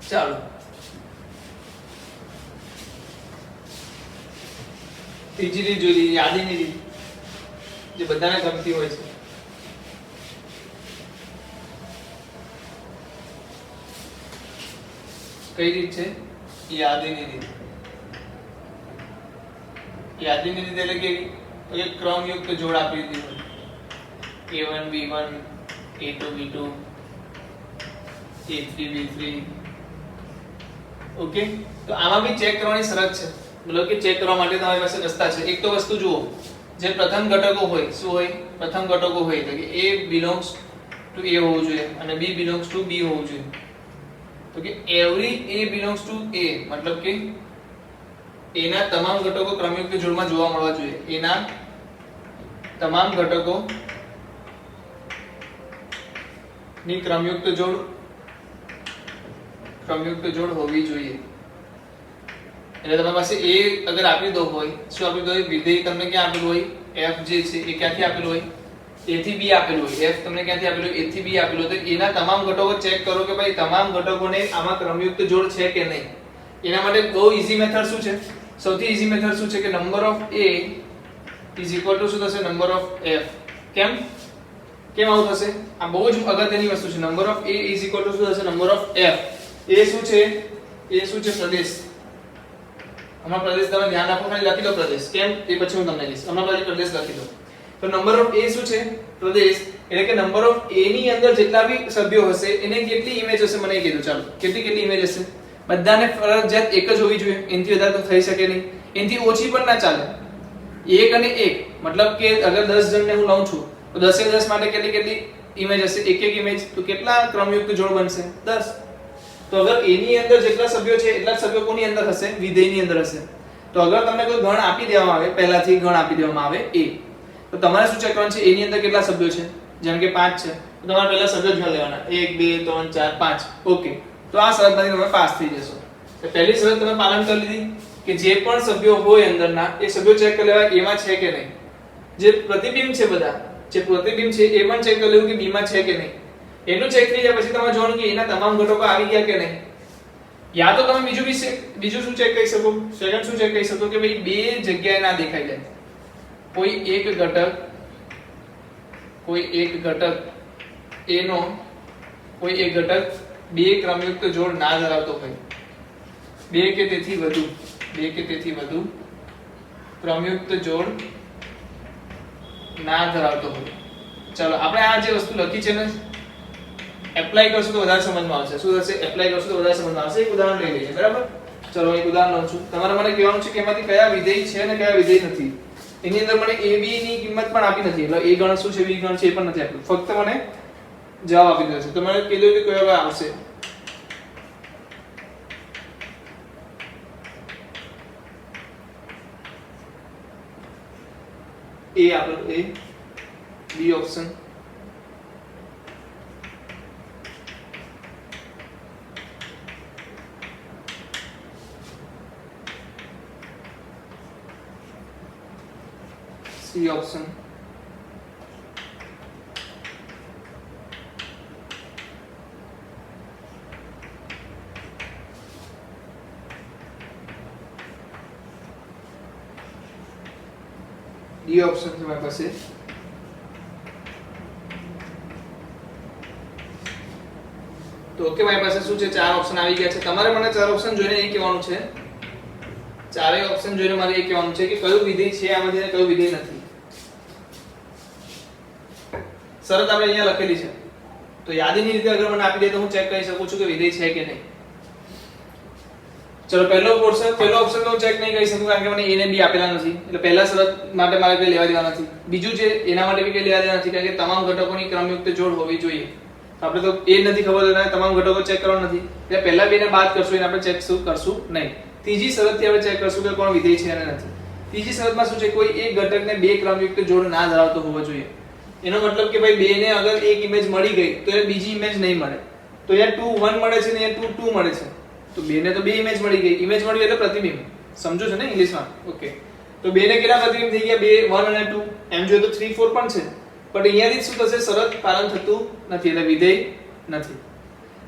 ચાલો ત્રીજી રીત જોઈ લઈએ, યાદીની રીત, જે બધાને ગમતી હોય છે. કઈ રીત છે? યાદીની રીત. યાદીની રીત એટલે કે એક ક્રમયુક્ત જોડ આપી દીધું A1 B1 A2 B2 A3 B3. Okay, તો આમાં બી ચેક કરવાની શરત છે, મતલબ કે ચેક કરવા માટે તમારી પાસે રસ્તા છે. એક તો વસ્તુ જુઓ, જે પ્રથમ ઘટકો હોય શું હોય? પ્રથમ ઘટકો હોય તો કે A belongs to A હોવું જોઈએ અને B belongs to B હોવું જોઈએ. તો કે every A belongs to A મતલબ કે A ના તમામ ઘટકો ક્રમયુક્ત જોડમાં જોવા મળવા જોઈએ. A ના તમામ ઘટકો ની ક્રમયુક્ત જોડ હોવી જોઈએ. એટલે તમારી પાસે A અગર આપી દો હોય, શું આપી દો? વિધેય તમને ક્યાં આપેલું હોય? F જે છે એ ક્યાંથી આપેલું હોય? A થી B આપેલું હોય. F તમને ક્યાંથી આપેલું હોય? A થી B આપેલું હોય. તો A ના તમામ ઘટકો ચેક કરો કે ભાઈ તમામ ઘટકોને આમાં ક્રમયુક્ત જોડ છે કે નહીં. એના માટે બહુ ઈઝી મેથડ શું છે? સૌથી ઈઝી મેથડ શું છે કે number of A is equal to શું થશે? Number of F. કેમ આવું થશે? આ બહુ જ અગત્યની વસ્તુ છે. Number of A is equal to શું થશે? Number of F. A શું છે? પ્રદેશ. હમણાં પ્રદેશ તમે ધ્યાન આપો, ખાલી લખી દો પ્રદેશ. કેમ એ પછી હું તમને કહીશ. હમણાં ખાલી પ્રદેશ લખી દો. તો નંબર ઓફ A શું છે? પ્રદેશ. એટલે કે નંબર ઓફ A ની અંદર જેટલા બી સભ્યો હશે એને કેટલી ઇમેજ હશે મને કીધું. ચાલો, કેટલી ઇમેજ હશે? બધાને ફરજિયાત એક જ હોવી જોઈએ. એનાથી વધારે તો થઈ શકે નહીં. એનાથી ઓછી પણ ના ચાલે. 1 અને 1 મતલબ કે અગર 10 જણને હું લઉં છું તો 10 એ 10 માટે કેટલી ઇમેજ હશે? એક ઇમેજ. તો કેટલા ક્રમયુક્ત જોડ બનશે? 10. તો અગર A ની અંદર જેટલા સભ્યો છે એટલા સભ્યો કોની અંદર હશે? વિધેયની અંદર હશે. તો અગર તમને કોઈ ગણ આપી દેવામાં આવે, પહેલાથી ગણ આપી દેવામાં આવે A, તો તમારે શું ચેક કરવાનું છે? A ની અંદર કેટલા સભ્યો છે? જેમ કે 5 છે તો તમારે પહેલા સભ્યો ગણ લેવાના. 1 2 3 4 5. ઓકે, તો આ શરતમાંથી તમે પાસ થઈ જશો. તો પહેલી શરત તમે પાલન કરી લીધી કે જે પણ સભ્યો હોય અંદરના એ સભ્યો ચેક કરી લેવા A માં છે કે નહીં. જે પ્રતિબિંબ છે બધા, જે પ્રતિબિંબ છે એ પણ ચેક કરી લેવું કે B માં છે કે નહીં. એટલું ચેક થઈ જાય પછી તમારે જોવાનું કે એના તમામ ઘટકો આવી ગયા કે નહીં. યા તો તમે બીજું શું ચેક કરી શકો? સેકન્ડ શું ચેક કરી શકો કે ભાઈ બે જગ્યાએ ના દેખાઈ જાય. કોઈ એક ઘટક A નો કોઈ એક ઘટક બે ક્રમયુક્ત જોડ ના ધરાવતો હોય. બે કે તેથી વધુ ક્રમયુક્ત જોડ ના ધરાવતો હોય. ચાલો આપણે આ જે વસ્તુ લખી છે ને એપ્લાય કરશું તો વધારે સમજમાં આવશે. શું થશે? એપ્લાય કરશું તો વધારે સમજમાં આવશે. એક ઉદાહરણ લઈ લઈએ, બરાબર? ચલો એક ઉદાહરણ લઉં છું. તમારે મને કહેવાનું છે કે એમાંથી કયા વિધેય છે અને કયા વિધેય નથી. એની અંદર મને a b ની કિંમત પણ આપી નથી. એટલે a ગણ શું છે, b ગણ છે એ પણ નથી આપ્યું. ફક્ત મને જવાબ આપી દીધો છે. તો મને કીધું કે કયો આવશે. A આપેલું, A, B option, C option, D option છે મારી પાસે. તો ઓકે, મારી પાસે શું છે, ચાર ઓપ્શન આવી ગયા છે. તમારે મને ચાર ઓપ્શન જોઈને એ કહેવાનું છે, ચારેય ઓપ્શન જોઈને મારે એ કહેવાનું છે કે કયું વિધેય છે આમાંથી અને કયું વિધેય નથી. શરત આપણે અહીંયા લખેલી છે. તો યાદીની રીતે અગર મને આપી દે તો હું ચેક કરી શકું છું કે વિધેય છે કે નહીં. ચલો પહેલો ઓપ્શન તો ચેક નહીં કરી શકું કારણ કે મને a ને b આપેલા નથી. એટલે પહેલા શરત માટે મારે કઈ લેવા દેવા નથી. બીજું છે એના માટે બી કઈ લેવા દેવા નથી કારણ કે તમામ ઘટકોની ક્રમયુક્ત જોડ હોવી જોઈએ. આપણે તો એ નથી ખબર તો તમામ ઘટકો ચેક કરવાના નથી. એટલે પહેલા બે ને બાદ કરશું એને આપણે ચેક કરશું નહીં. ત્રીજી શરતથી આપણે ચેક કરશું કે કોણ વિધેય છે અને નથી. ત્રીજી શરતમાં શું છે, કોઈ એક ઘટકને બે ક્રમયુક્ત જોડ ના ધરાવતો હોવો જોઈએ. એનો મતલબ કે ભાઈ બે ને અગર એક ઇમેજ મળી ગઈ તો એ બીજી ઇમેજ નહીં મળે. તો અહીંયા 2 1 મળે છે ને અહીંયા 2 2 મળે છે. તો બે ને તો બે ઇમેજ મળી ગઈ. ઇમેજ મળી એટલે પ્રતિબિંબ. સમજો છો ને ઇંગ્લિશમાં? ઓકે. તો બે ને કેટલા પ્રતિબિંબ થઈ ગયા? 2 1 અને 2. એમ જોઈએ તો 3 4 પણ છે. પણ અહીંયાથી શું થશે, શરત પાલન થતું નથી એટલે વિધેય નથી.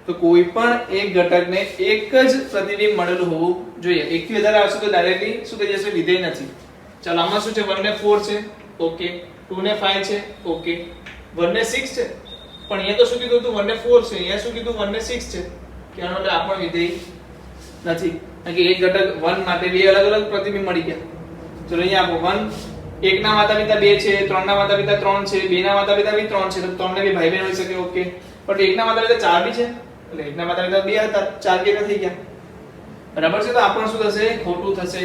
તો કોઈ પણ એક ઘટકને એક જ પ્રતિબિંબ મળેલું હોવું જોઈએ. એક થી વધારે આવશે તો ડાયરેક્ટલી શું થઈ જશે, વિધેય નથી. ચાલો આમાં શું છે, 1 ને 4 છે, ઓકે. 2 ને 5 છે, ઓકે. 1 ને 6 છે, પણ અહીંયા તો શું કીધું હતું 1 ને 4 છે. અહીંયા શું કીધું 1 ને 6 છે. કે આનો એટલે આ પણ વિધેય નથી, કારણ કે એક ઘટક 1 માટે બે અલગ અલગ પ્રતિબિંબ મળી ગયા. ચલો અહીંયા આપો 1 1 ના માતા પિતા 2 છે, 3 ના માતા પિતા 3 છે, 2 ના માતા પિતા બી 3 છે, તો 3 ને બી ભાઈ બહેન હોઈ શકે. ઓકે, પણ 1 ના માતા પિતા 4 બી છે, એટલે 1 ના માતા પિતા 2 હતા, 4 કેવી થઈ ગયા? બરાબર છે. તો આપણને શું થશે? ખોટું થશે.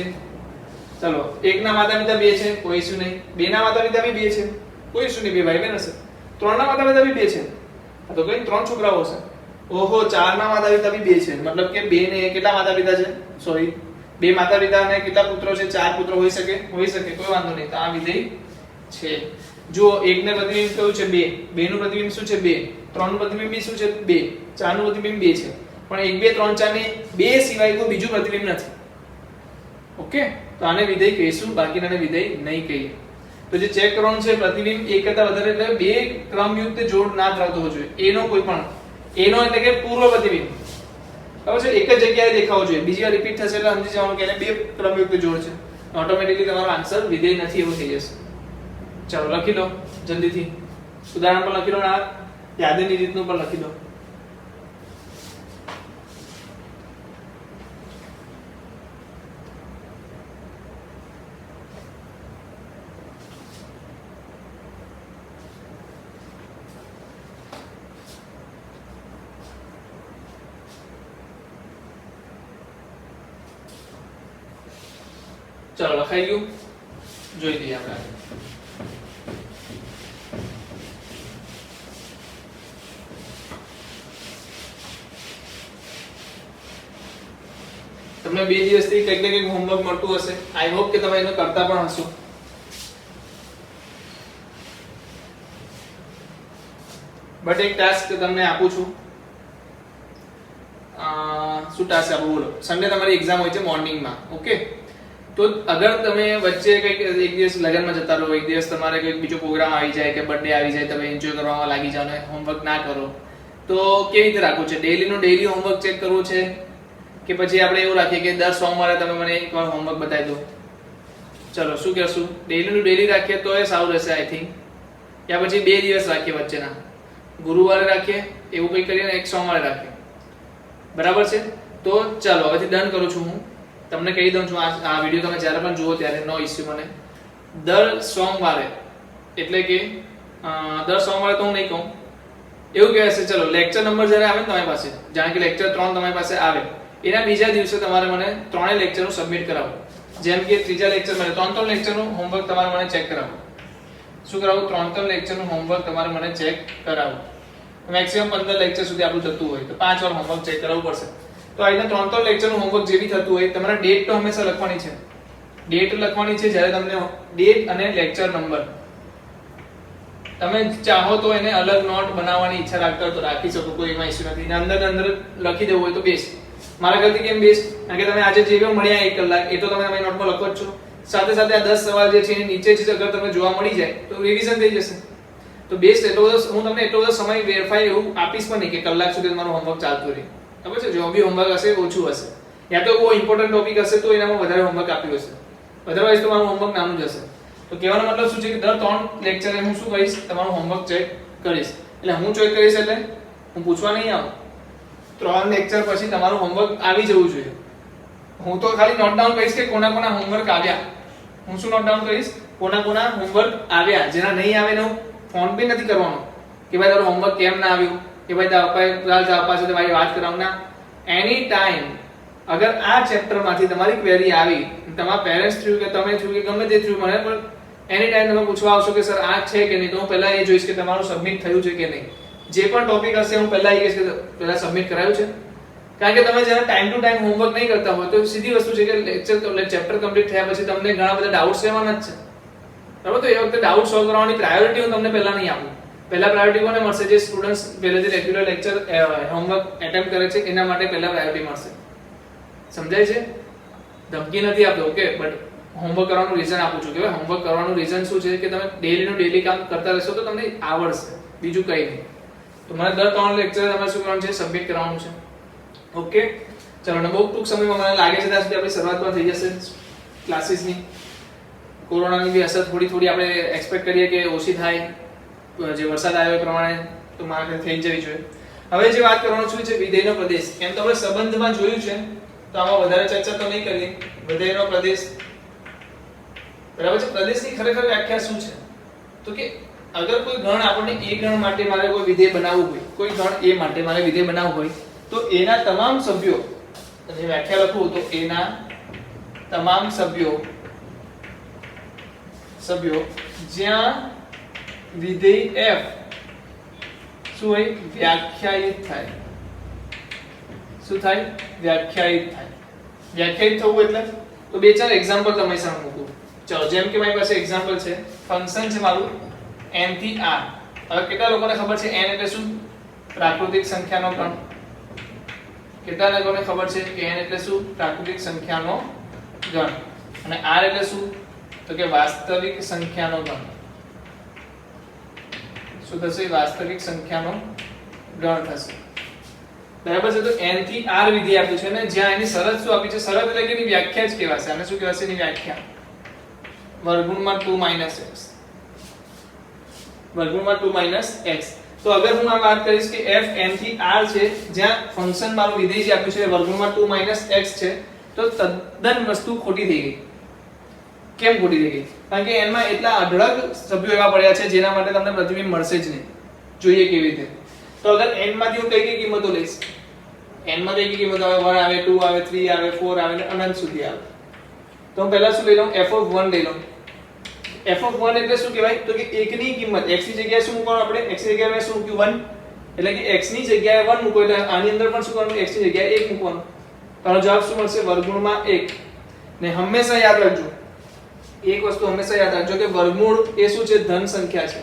ચલો 1 ના માતા પિતા 2 છે, કોઈ ઇશ્યુ નહીં. 2 ના માતા પિતા બી 2 છે, કોઈ ઇશ્યુ નહીં, બે ભાઈ બહેન હશે. 3 ના માતા પિતા બી 2 છે, તો કઈ 3 છોકરાઓ હશે. ઓહો, 4 ના માતા પિતા બી 2 છે, મતલબ કે 2 ને કેટલા માતા પિતા છે? સોરી, 2 માતા પિતા અને કેટલા પુત્રો છે? 4 પુત્રો હોઈ શકે, કોઈ વાંધો નહીં. તો આ વિધેય છે. જો 1 ને પ્રતિબિંબ કયું છે? 2. 2 નું પ્રતિબિંબ શું છે? 2. 3 નું પ્રતિબિંબ બી શું છે? 2. 4 નું પ્રતિબિંબ 2 છે, પણ 1 2 3 4 ને 2 સિવાય કોઈ બીજું પ્રતિબિંબ નથી. ઓકે, તો આને વિધેય કહીશું, બાકીનાને વિધેય નહીં કહીએ. તો જે ચેક કરવાનું છે, પ્રતિબિંબ એક કરતા વધારે એટલે બે ક્રમયુક્ત જોડ ના ધરાવતો હોવો જોઈએ. એનો કોઈ પણ, એનો એટલે કે પૂર્વ પ્રતિબિંબ બરાબર છે, એક જ જગ્યાએ દેખાવો જોઈએ. બીજી વાર રિપીટ થશે એટલે સમજી જવાનું કે એને બે ક્રમયુક્ત જોડ છે. ઓટોમેટિકલી તમારો આન્સર વિધેય નથી એવું થઈ જશે. ચાલો લખી લો જલ્દીથી, ઉદાહરણ પણ લખી લો ને આ યાદની રીતનું પણ લખી લો. ચલો લખાઈ ગયું, જોઈ લઈએ આપણે. તમને 2 દિવસથી કંઈક ને કંઈક હોમવર્ક મળતું હશે. આઈ હોપ કે તમે એનો કરતા પણ હશો. બટ એક ટાસ્ક તમને આપું છું. શું ટાસ્ક આપું બોલો? સન્ડે તમારી એક્ઝામ હોય છે મોર્નિંગમાં. ઓકે, તો અગર તમે વચ્ચે કંઈક એક દિવસ લગનમાં જતા રહો, એક દિવસ તમારે કંઈક બીજો પ્રોગ્રામ આવી જાય કે બર્થડે આવી જાય, તમે એન્જોય કરવામાં લાગી જાઓ ને હોમવર્ક ના કરો, તો કેવી રીતે રાખવું છે? ડેઈલીનું ડેઈલી હોમવર્ક ચેક કરવું છે કે પછી આપણે એવું રાખીએ કે દર સોમવારે તમે મને એકવાર હોમવર્ક બતાવી દો? ચલો શું કહેશું? ડેઈલીનું ડેઈલી રાખીએ તો એ સારું રહેશે આઈ થિંક, યા પછી 2 દિવસ રાખીએ વચ્ચેના, ગુરુવારે રાખીએ એવું કંઈ કરીએ ને એક સોમવારે રાખીએ. બરાબર છે? તો ચાલો હવેથી ડન કરું છું. હું તમને કહી દઉં છું, આ વિડીયો તમે જ્યારે પણ જુઓ ત્યારે નો ઇશ્યુ. મને દર સોમવારે, એટલે કે દર સોમવારે તો હું નહીં કહું, એવું કહેવાય છે. ચલો લેક્ચર નંબર જ્યારે આવે ને તમારી પાસે, જાણે કે લેક્ચર 3 તમારી પાસે આવે, એના બીજા દિવસે તમારે મને 3 લેક્ચરનું સબમિટ કરાવો. જેમ કે ત્રીજા લેક્ચર મને 3 લેક્ચરનું હોમવર્ક તમારે મને ચેક કરાવો. શું કરાવું? 3 લેક્ચરનું હોમવર્ક તમારે મને ચેક કરાવો. મેક્સિમમ 15 લેક્ચર સુધી આપણું થતું હોય તો 5 વાર હોમવર્ક ચેક કરાવવું પડશે. તો આ રીતે 3 લેક્ચરનું હોમવર્ક જે બી થતું હોય, તમારે ડેટ તો હંમેશા લખવાની છે. ડેટ લખવાની છે, જ્યારે તમને ડેટ અને લેક્ચર નંબર. તમે ચાહો તો એને અલગ નોટ બનાવવાની ઈચ્છા રાખતા તો રાખી શકો, કોઈ એમાં ઇશ્યુ નથી. અંદર લખી દેવું હોય તો બેસ્ટ. મારા કરતી કેમ બેસ્ટ? કારણ કે તમે આજે જે પણ મળ્યા 1 કલાક એ તો તમે તમારી નોટમાં લખો જ છો. સાથે સાથે આ 10 સવાલ જે છે એ નીચે જ અગર તમને જોવા મળી જાય તો રિવિઝન થઈ જશે. તો બેસ્ટ એટલો બધો હું તમને એટલો બધો સમય વેરફાઈ એવું આપીશ પણ નહીં કે કલાક સુધી તમારું હોમવર્ક ચાલતું રહે. ખબર છે? જો બી હોમવર્ક હશે ઓછું હશે, યા તો કોઈ ઇમ્પોર્ટન્ટ ટોપિક હશે તો એનામાં વધારે હોમવર્ક આપ્યું હશે, અધરવાઇઝ તો મારું હોમવર્ક નાનું જ હશે. તો કહેવાનો મતલબ શું છે કે દર 3 લેક્ચરે હું શું કરીશ? તમારું હોમવર્ક ચેક કરીશ. એટલે હું ચેક કરીશ એટલે હું પૂછવા નહીં આવું. 3 લેક્ચર પછી તમારું હોમવર્ક આવી જવું જોઈએ. હું તો ખાલી નોટ ડાઉન કરીશ કે કોના કોના હોમવર્ક આવ્યા. હું શું નોટ ડાઉન કરીશ? કોના કોના હોમવર્ક આવ્યા. જેના નહીં આવે ને ફોન બી નથી કરવાનો કે ભાઈ તારું હોમવર્ક કેમ ના આવ્યું, કે ભાઈ તારા પાસે તમારી વાત કરાવ ના. એની ટાઈમ અગર આ ચેપ્ટરમાંથી તમારી ક્વેરી આવી, તમારા પેરેન્ટ્સ થ્રુ કે તમે થ્રુ કે ગમે તે થ્રુ મને પણ એની ટાઈમ તમે પૂછવા આવશો કે સર આ છે કે નહીં, તો હું પહેલા એ જોઈશ કે તમારું સબમિટ થયું છે કે નહીં. જે પણ ટોપિક હશે હું પહેલા એ કહીશ કે પહેલા સબમિટ કરાયું છે. કારણ કે તમે જ્યારે ટાઈમ ટુ ટાઈમ હોમવર્ક નહીં કરતા હોય તો સીધી વસ્તુ છે કે ચેપ્ટર કમ્પ્લીટ થયા પછી તમને ઘણા બધા ડાઉટ્સ રહેવાના જ છે. બરાબર? તો એ વખતે ડાઉટ સોલ્વ કરવાની પ્રાયોરિટી હું તમને પહેલા નહીં આપું. પહેલા પ્રાયોરિટી કોને મળશે? જે સ્ટુડન્ટ્સ પહેલેથી રેગ્યુલર લેક્ચર હોમવર્ક એટેમ્પ્ટ કરે છે એના માટે પહેલા પ્રાયોરિટી મળશે. સમજાય છે? ધમકી નથી આપતો. ઓકે, બટ હોમવર્ક કરવાનું રીઝન આપું છું કે હોમવર્ક કરવાનું રીઝન શું છે કે તમે ડેઈલીનું ડેઈલી કામ કરતા રહેશો તો તમને આવડશે, બીજું કંઈ નહીં. તો મને દર 3 લેક્ચર તમારે શું કરવાનું છે? સબમિટ કરવાનું છે. ઓકે, ચલો ને બહુ ટૂંક સમયમાં મને લાગે છે ત્યાં સુધી આપણી શરૂઆત પણ થઈ જશે ક્લાસીસની. કોરોનાની બી અસર થોડી થોડી આપણે એક્સપેક્ટ કરીએ કે ઓછી થાય, જે વરસાદ આવ્યો એ પ્રમાણે તો મારા થઈ જવી જોઈએ. હવે જે વાત કરવાનું છે વિધેયનો પ્રદેશ. એમ તો આપણે સંબંધમાં જોયું છે, તો આમાં વધારે ચર્ચા તો નહીં કરીએ. વિધેયનો પ્રદેશ, બરાબર છે. પ્રદેશની ખરેખર વ્યાખ્યા શું છે? તો કે અગર કોઈ ગણ આપણને એ ગણ માટે મારે કોઈ વિધેય બનાવવું હોય, કોઈ ગણ એ માટે મારે વિધેય બનાવવું હોય, તો એના તમામ સભ્યો, અને વ્યાખ્યા લખું તો એના તમામ સભ્યો જ્યાં વિધેય f શું હોય? વ્યાખ્યાયિત થાય. શું થાય? વ્યાખ્યાયિત થાય. વ્યાખ્યાયિત થવું એટલે તો બે ચાર એક્ઝામ્પલ તમારી સામે મૂકું. ચલો, જેમ કે મારી પાસે એક્ઝામ્પલ છે, ફંક્શન છે મારું n થી r. હવે કેટલા લોકોને ખબર છે n એટલે શું? પ્રાકૃતિક સંખ્યાનો ગણ. કેટલા લોકોને ખબર છે કે n એટલે શું? પ્રાકૃતિક સંખ્યાનો ગણ. અને r એટલે શું? તો કે વાસ્તવિક સંખ્યાનો ગણ. શું થશે? વાસ્તવિક સંખ્યાનો ગણ થશે. બરાબર છે. તો n થી r વિધેય આપ્યું છે ને, જ્યાં એની શરત શું આપી છે? શરત એટલે કે એની વ્યાખ્યા જ કહેવાશે. આને શું કહેવાશે? એની વ્યાખ્યા. વર્ગમૂળમાં 2 - x. વર્ગમૂળમાં 2 - x. તો અગર હું આ વાત કરીશ કે f n થી r છે, જ્યાં ફંક્શન મારું વિધેય જે આપ્યું છે વર્ગમૂળમાં 2 - x છે, તો તદ્દન વસ્તુ ખોટી થઈ ગઈ. કેમ ખોટી થઈ ગઈ? કારણ કે n માં એટલા અઢળક સભ્યો એવા પડ્યા છે જેના માટે તમને પ્રતિબિંબ મળશે જ નહીં. જોઈએ કેવી રીતે. તો અગર n માંથી હું કઈ કઈ કિંમતો લઈશ? n માં કઈ કઈ કિંમતો આવે? 1 આવે, 2 આવે, 3 આવે, 4 આવે અને અનંત સુધી આવે. તો હું પહેલા શું લઈ લઉં? f(1) લઈ લઉં. f(1) એટલે શું કહેવાય? તો કે 1 ની કિંમત x ની જગ્યાએ શું મૂકવાનું આપણે? x ની જગ્યાએ મેં શું મૂક્યું? 1. એટલે કે x ની જગ્યાએ 1 મૂકો એટલે આની અંદર પણ શું કરવાનું? x ની જગ્યાએ 1 મૂકવાનું. તો આનો જવાબ શું મળશે? વર્ગમૂળમાં 1. ને હંમેશા યાદ રાખજો, એક વસ્તુ હંમેશા યાદ રાખજો કે વર્ગમૂળ એ શું છે? ધન સંખ્યા છે.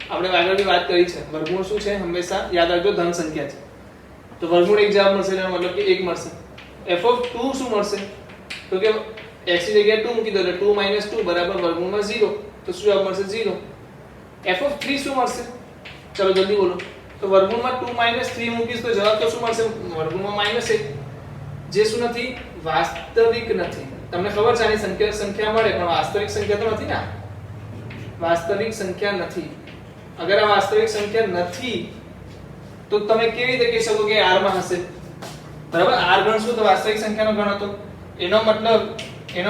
આપણે આગળની વાત કરી છે, વર્ગમૂળ શું છે? હંમેશા યાદ રાખજો, ધન સંખ્યા છે. તો વર્ગમૂળ 1 જવાબ મળશે, એનો મતલબ કે 1 મળશે. f(2) શું મળશે? તો કે x ની જગ્યાએ 2 મૂકી દો એટલે 2 - 2 બરાબર વર્ગમૂળમાં 0. તો શું જવાબ મળશે? 0. f(3) શું મળશે? ચલો જલ્દી બોલો. તો વર્ગમૂળમાં 2 - 3 મૂકીશ તો જવાબ તો શું મળશે? વર્ગમૂળમાં -1. જે શું નથી? વાસ્તવિક નથી. તમને ખબર છે આની સંખ્યા મળે, પણ વાસ્તવિક સંખ્યા તો નથી ને. વાસ્તવિક સંખ્યા નથી. અગર આ વાસ્તવિક સંખ્યા નથી તો તમે કેવી રીતે કહી શકો કે r માં હશે? બરાબર, r ગણ શું? તો વાસ્તવિક સંખ્યાનો ગણ હતો. એનો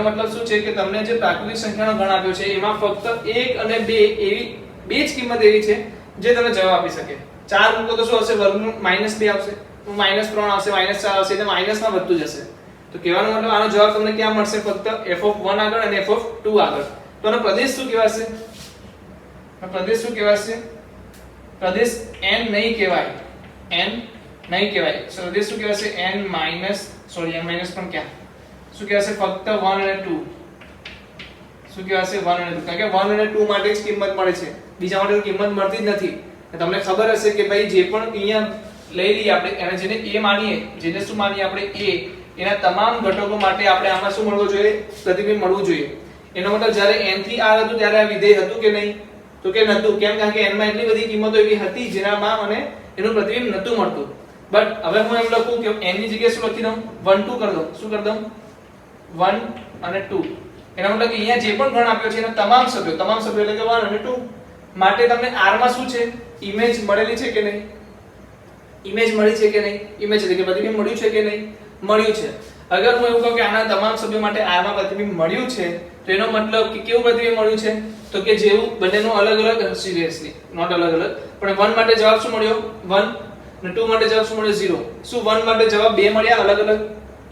મતલબ શું છે કે તમને જે પ્રાકૃતિક સંખ્યાનો ગણ આપ્યો છે એમાં ફક્ત 1 અને 2 એવી બે જ કિંમત એવી છે જે તમને જવાબ આપી શકે. 4 મૂકો તો શું હશે? વર્ગમૂળ -2 આવશે, -3 આવશે, -4 આવશે, એટલે માઈનસમાં વધતું જશે. તો કહેવાનો મતલબ આનો જવાબ તમને ક્યાં મળશે? ફક્ત f(1) આગળ અને f(2) આગળ. તો આનો પ્રદેશ શું કહેવાશે? પ્રદેશ શું કહેવાશે? પ્રદેશ n નહીં કહેવાય. n નહીં કહેવાય. પ્રદેશ શું કહેવાશે? n માઈનસ પણ ક્યાં? શું કહેવાશે? ફક્ત 1 અને 2. શું કહેવાશે? 1 અને 2. કારણ કે 1 અને 2 માટે જ કિંમત મળે છે, બીજા માટે કિંમત મળતી જ નથી. તમને ખબર હશે કે ભાઈ જે પણ અહીંયા લઈ લઈએ આપણે, એને જેને a માનીએ, જેને શું માનીએ આપણે? a. એના તમામ ઘટકો માટે આપણે આમાં શું મળવું જોઈએ? પ્રતિબિંબ મળવું જોઈએ. એનો મતલબ જ્યારે n થી r હતું ત્યારે આ વિધેય હતું કે નહીં? તો કે નહોતું. કેમ? કારણ કે n માં એટલી બધી કિંમતો એવી હતી જેનામાં મને એનું પ્રતિબિંબ નહોતું મળતું. બટ હવે હું એમ લખું કે n ની જગ્યાએ શું લખી દઉં? 1 2 કરી દઉં. શું કરી દઉં? 1 અને 2. એનો મતલબ કે અહીંયા જે પણ ગણ આપ્યો છે એના તમામ સભ્યો એટલે કે 1 અને 2 માટે તમને r માં શું છે? ઇમેજ મળેલી છે કે નહીં? ઇમેજ મળી છે કે નહીં? ઇમેજ એટલે કે પ્રતિબિંબ મળ્યું છે કે નહીં? મળ્યું છે. અગર હું એવું કહું કે આના તમામ સભ્યો માટે r માં પ્રતિબિંબ મળ્યું છે, તો એનો મતલબ કે કેવું પ્રતિબિંબ મળ્યું છે? તો કે જેવું બંનેનું અલગ અલગ, સિરિયસલી નોટ અલગ અલગ, પણ 1 માટે જવાબ શું મળ્યો? 1 અને 2 માટે જવાબ શું મળ્યો? 0. શું 1 માટે જવાબ 2 મળ્યા અલગ અલગ?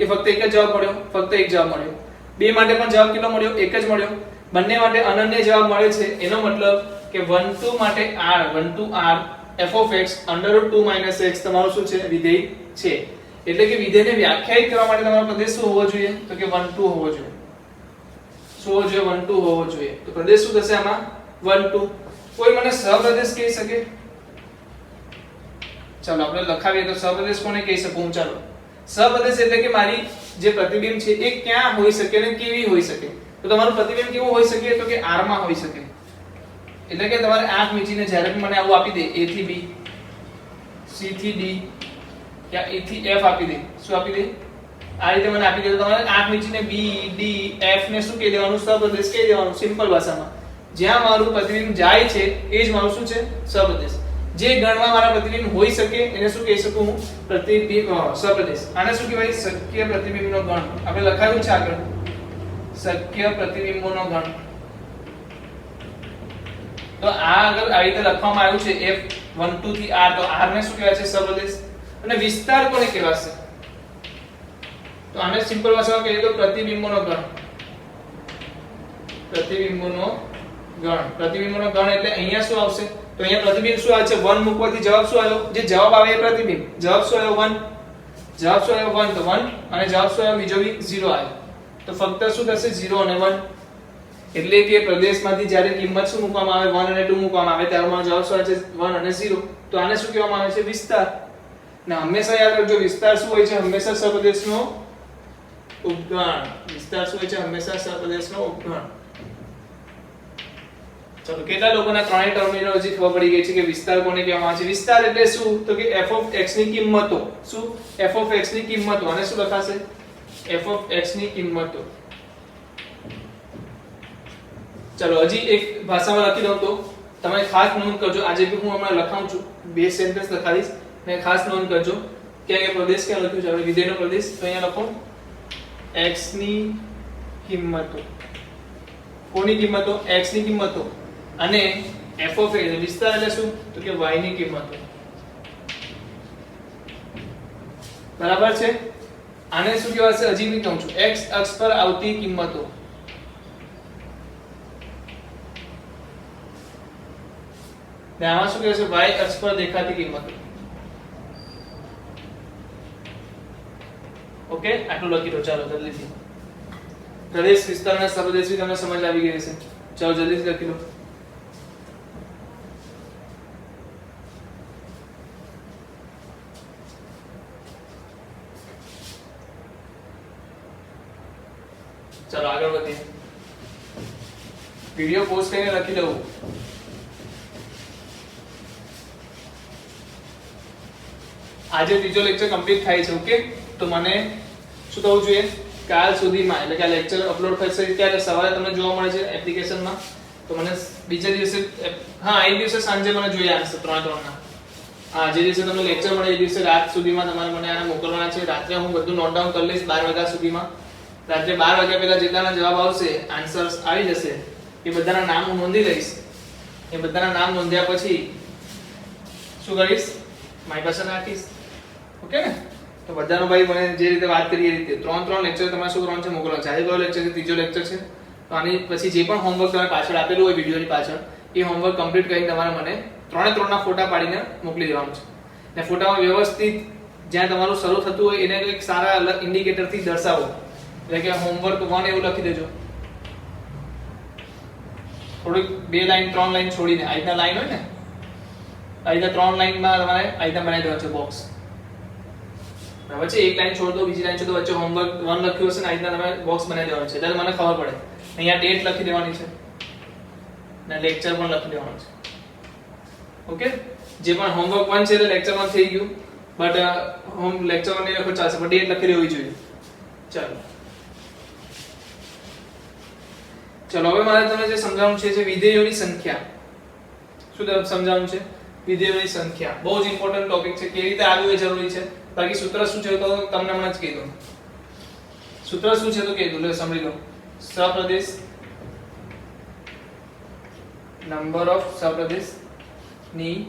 એ ફક્ત એક જ જવાબ મળ્યો. ફક્ત એક જવાબ મળ્યો. 2 માટે પણ જવાબ કેટલો મળ્યો? એક જ મળ્યો. બંને માટે અનન્ય જવાબ મળે છે. એનો મતલબ કે 1 2 માટે r f(x) √2 - x તમારું શું છે? વિધેય છે. એટલે કે વિધેયને વ્યાખ્યાયિત કરવા માટે તમારો પ્રદેશ શું હોવો જોઈએ? તો કે 1 2 હોવો જોઈએ. શું હોવો જોઈએ? 1 2 હોવો જોઈએ. તો પ્રદેશ શું થશે આમાં? 1 2. કોઈ મને સહપ્રદેશ કહી શકે? ચાલો આપણે લખાવીએ તો સહપ્રદેશ કોને કહી શકું? ચાલો, સહપ્રદેશ એટલે કે મારી જે પ્રતિબિંબ છે એ ક્યાં હોઈ શકે અને કેવી હોઈ શકે? તો તમારું પ્રતિબિંબ કેવું હોઈ શકે? તો કે r માં હોઈ શકે. એટલે કે તમારે આંખ મીચીને જ્યારે મને આવું આપી દે, a થી b, c થી d યા a થી f આપી દે, શું આપી દે? આ રીતે મને આપી દે તો તમારે આંખ મીચીને b d f ને શું કહી દેવાનું? સહપ્રદેશ કહી દેવાનું. સિમ્પલ ભાષામાં જ્યાં મારું પ્રતિબિંબ જાય છે એ જ મારું શું છે? સહપ્રદેશ. જે ગણમાં મારા પ્રતિબિંબ હોઈ શકે એને શું કહી શકું હું? પ્રતિબિંબ સપ્રદેશ. આને શું કહેવાય? શક્ય પ્રતિબિંબનો ગણ. આપણે લખાયું છે આગળ શક્ય પ્રતિબિંબોનો ગણ. તો આ આગળ આવી રીતે લખવામાં આવ્યું છે F12 થી R. તો R ને શું કહેવાય છે? સપ્રદેશ. અને વિસ્તાર કોને કહેવાશે? તો આને સિમ્પલ ભાષામાં કહીએ તો પ્રતિબિંબોનો ગણ. પ્રતિબિંબોનો ગણ. પ્રતિબિંબોનો ગણ એટલે અહીંયા શું આવશે? તો અહીંયા પ્રતિબિંબ શું આવે છે? 1 મૂકવાથી જવાબ શું આવ્યો? જે જવાબ આવે એ પ્રતિબિંબ. જવાબ શું આવ્યો? 1. જવાબ શું આવ્યો? 1. તો 1 અને જવાબ શું આવ્યો? બીજો બી 0 આવ્યો. તો ફક્ત શું થશે? 0 અને 1. એટલે કે પ્રદેશમાંથી જ્યારે કિંમત શું મૂકવામાં આવે? 1 અને 2 મૂકવામાં આવે ત્યારે મારો જવાબ શું આવે છે? 1 અને 0. તો આને શું કહેવામાં આવે છે? વિસ્તાર. ને હંમેશા યાદ રાખજો વિસ્તાર શું હોય છે? હંમેશા સપ્રદેશનો ઉપગણ. વિસ્તાર શું હોય છે? હંમેશા સપ્રદેશનો ઉપગણ. ચલો કેટલા લોકોના ત્રણેય ટર્મિનોલોજી ખબર પડી ગઈ છે કે વિસ્તાર કોને કહેવામાં આવે છે? વિસ્તાર એટલે શું? તો કે f of x ની કિંમતો. શું? f of x ની કિંમતો. આને શું લખાશે? f of x ની કિંમતો. ચલો હજી એક ભાષામાં લખી દઉં તો તમે ખાસ નોંધ કરજો. આજે બી હું હમણાં લખાઉં છું, બે સેન્ટેન્સ લખાવીશ ને ખાસ નોંધ કરજો કે અહીંયા પ્રદેશ ક્યાં લખ્યું છે? આપણે વિધેયનો પ્રદેશ. તો અહીંયા લખો x ની કિંમતો. કોની કિંમતો? x ની કિંમતો. અને f of x વિસ્તાર એટલે શું? તો કે y ની કિંમતો. બરાબર છે? આને શું કહેવાશે? હજી બી કહું છું x અક્ષ પર આવતી કિંમતો. ને આમાં શું કહેવાશે? y અક્ષ પર દેખાતી કિંમતો. ઓકે, આટલું લખી દો. ચાલો જલ્દીથી. પ્રદેશ, વિસ્તાર અને સપ્રદેશ તમને સમજ આવી ગઈ હશે. ચાલો જલ્દીથી લખી લો. चलो આગળ વધીએ. વિડિયો પોઝ કરીને લખી લઉં. આજે ત્રીજો લેક્ચર કમ્પ્લીટ થાય છે. ઓકે, તો મને શું થવું જોઈએ? કાલ સુધીમાં, એટલે કે આ લેક્ચર અપલોડ થશે ત્યારે સવારે તમને જોવા મળે છે એપ્લિકેશનમાં. તો મને બીજા દિવસે, હા એ દિવસે સાંજે મને જોઈએ આવશે 3 ના. હા, જે દિવસે તમને લેક્ચર મળે એ દિવસે રાત સુધીમાં તમારે મને આને મોકલવાના છે. રાત્રે હું બધું નોટ ડાઉન કરી લઈશ 12 વાગ્યા સુધીમાં. રાત્રે 12 વાગ્યા પહેલા જેટલાના જવાબ આવશે, આન્સર્સ આવી જશે, એ બધાના નામ હું નોંધી લઈશ. એ બધાના નામ નોંધ્યા પછી શું કરીશ? મારી પાસે રાખીશ. ઓકે ને? તો બધાનો ભાઈ મને જે રીતે વાત કરી એ રીતે 3 લેક્ચર તમારે શું કરવાનું છે? મોકલવાનું છે. આજે કયો લેક્ચર છે? ત્રીજો લેક્ચર છે. તો આની પછી જે પણ હોમવર્ક તમે પાછળ આપેલું હોય વિડિયોની પાછળ, એ હોમવર્ક કમ્પ્લીટ કરીને તમારે મને 3 ના ફોટા પાડીને મોકલી દેવાનું છે. ને ફોટામાં વ્યવસ્થિત જ્યાં તમારું શરૂ થતું હોય એને એક સારા અલગ ઇન્ડિકેટરથી દર્શાવો. એટલે કે હોમવર્ક 1 એવું લખી દેજો. થોડીક 2 લાઈન 3 લાઈન છોડીને, આ રીતના લાઈન હોય ને, આ રીતના 3 લાઈનમાં તમારે આ રીતના બનાવી દેવાનું છે બોક્સ. વચ્ચે એક લાઈન છોડ દો, બીજી લાઈન છોડ દો, વચ્ચે હોમવર્ક 1 લખ્યું હશે ને આ રીતના તમે બોક્સ બનાવી દેવાનું છે. એટલે મને ખબર પડે. અહીંયા ડેટ લખી દેવાની છે ને લેક્ચર પણ લખી દેવાનું છે. ઓકે, જે પણ હોમવર્ક 1 છે એટલે લેક્ચર 1 થઈ ગયું, બટ હોમ લેક્ચર 1 ને લખો ચાલશે, પણ ડેટ લખી દેવી જોઈએ. ચાલો ચલો હવે મારે તમને જે સમજાવવાનું છે વિધેયોની સંખ્યા. શું સમજાવવાનું છે? વિધેયોની સંખ્યા. બહુ જ ઇમ્પોર્ટન્ટ ટોપિક છે. કેવી રીતે આવ્યું એ જરૂરી છે. બાકી સૂત્ર શું છે તો તમને હમણાં જ કહી દઉં. સૂત્ર શું છે તો કહી દઉં, લે સમજી લો. સપ્રદેશ, નંબર ઓફ સપ્રદેશ ની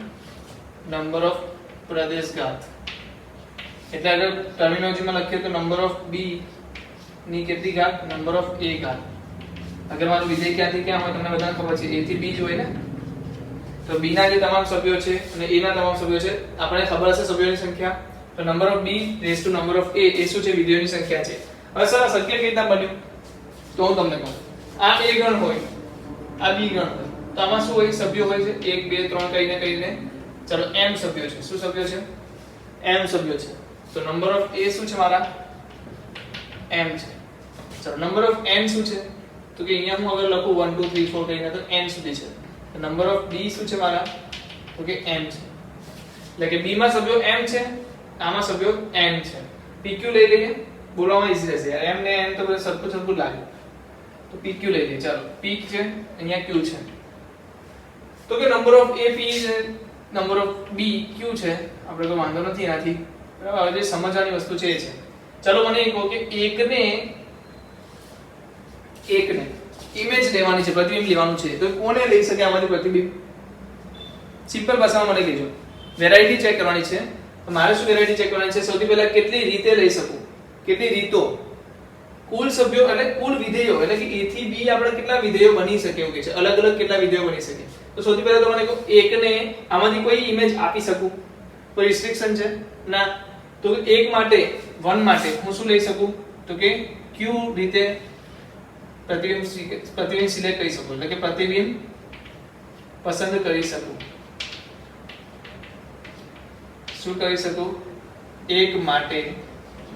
નંબર ઓફ પ્રદેશ ઘાત. એટલે અગર ટર્મિનોલોજીમાં લખીએ તો નંબર ઓફ બી ની કેટલી ઘાત? નંબર ઓફ એ ઘાત. અગર મારું વિધેય ક્યાંથી ક્યાં હોય તમને બધાને ખબર છે, a થી b જ હોય ને. તો b ના જે તમામ સભ્યો છે અને a ના તમામ સભ્યો છે, આપણે ખબર હશે સભ્યોની સંખ્યા. તો number of b raise to number of a એ શું છે? વિધેયોની સંખ્યા છે. હવે સર આ શક્ય કેવી રીતના બન્યું? તો હું તમને કહું. આ a ગણ હોય, આ b ગણ હોય. તો આમાં શું હોય? સભ્યો હોય છે 1 2 3 કહીને ચલો m સભ્યો છે. શું સભ્યો છે? m સભ્યો છે. તો નંબર ઓફ a શું છે મારા? m છે. ચલો નંબર ઓફ n શું છે? તો કે અહીંયા હું અગર લખું 1 2 3 4 કહીને તો n સુધી છે. તો નંબર ઓફ b શું છે મારા? તો કે m છે. એટલે કે b માં સભ્યો m છે, આમાં સભ્યો n છે. pq લઈ લઈએ, બોલવામાં ઈઝી રહેશે યાર. m ને n તો બધું સરખું લાગે. તો pq લઈ લઈએ. ચાલો p છે, અહીંયા q છે. તો કે નંબર ઓફ a p છે, નંબર ઓફ બી ક્યુ છે, આપણે તો વાંધો નથી એનાથી, બરાબર. હવે જે સમજવાની વસ્તુ છે એ છે, ચલો મને એ કહો કે એકને ઇમેજ લેવાની છે, પ્રતિબિંબ લેવાનું છે, તો કોને લઈ શકે આમાંથી પ્રતિબિંબ? સિમ્પલ ભાષામાં મને કહેજો. વેરાયટી ચેક કરવાની છે. તો મારે શું વેરાયટી ચેક કરવાની છે? સૌથી પહેલા કેટલી રીતે લઈ શકું, કેટલી રીતો, કુલ સભ્યો એટલે કુલ વિધેયો, એટલે કે a થી b આપણે કેટલા વિધેયો બની શકે એવું કે છે, અલગ અલગ કેટલા વિધેયો બની શકે. તો સૌથી પહેલા તો મને કહો એકને આમાંથી કોઈ ઇમેજ આપી શકું? કોઈ રિસ્ટ્રિક્શન છે? ના. તો એક માટે 1 માટે હું શું લઈ શકું? તો કે q રીતે પ્રતિબિંબ સિલેક્ટ કરી શકું, એટલે કે પ્રતિબિંબ પસંદ કરી શકું. શું કરી શકું? એક માટે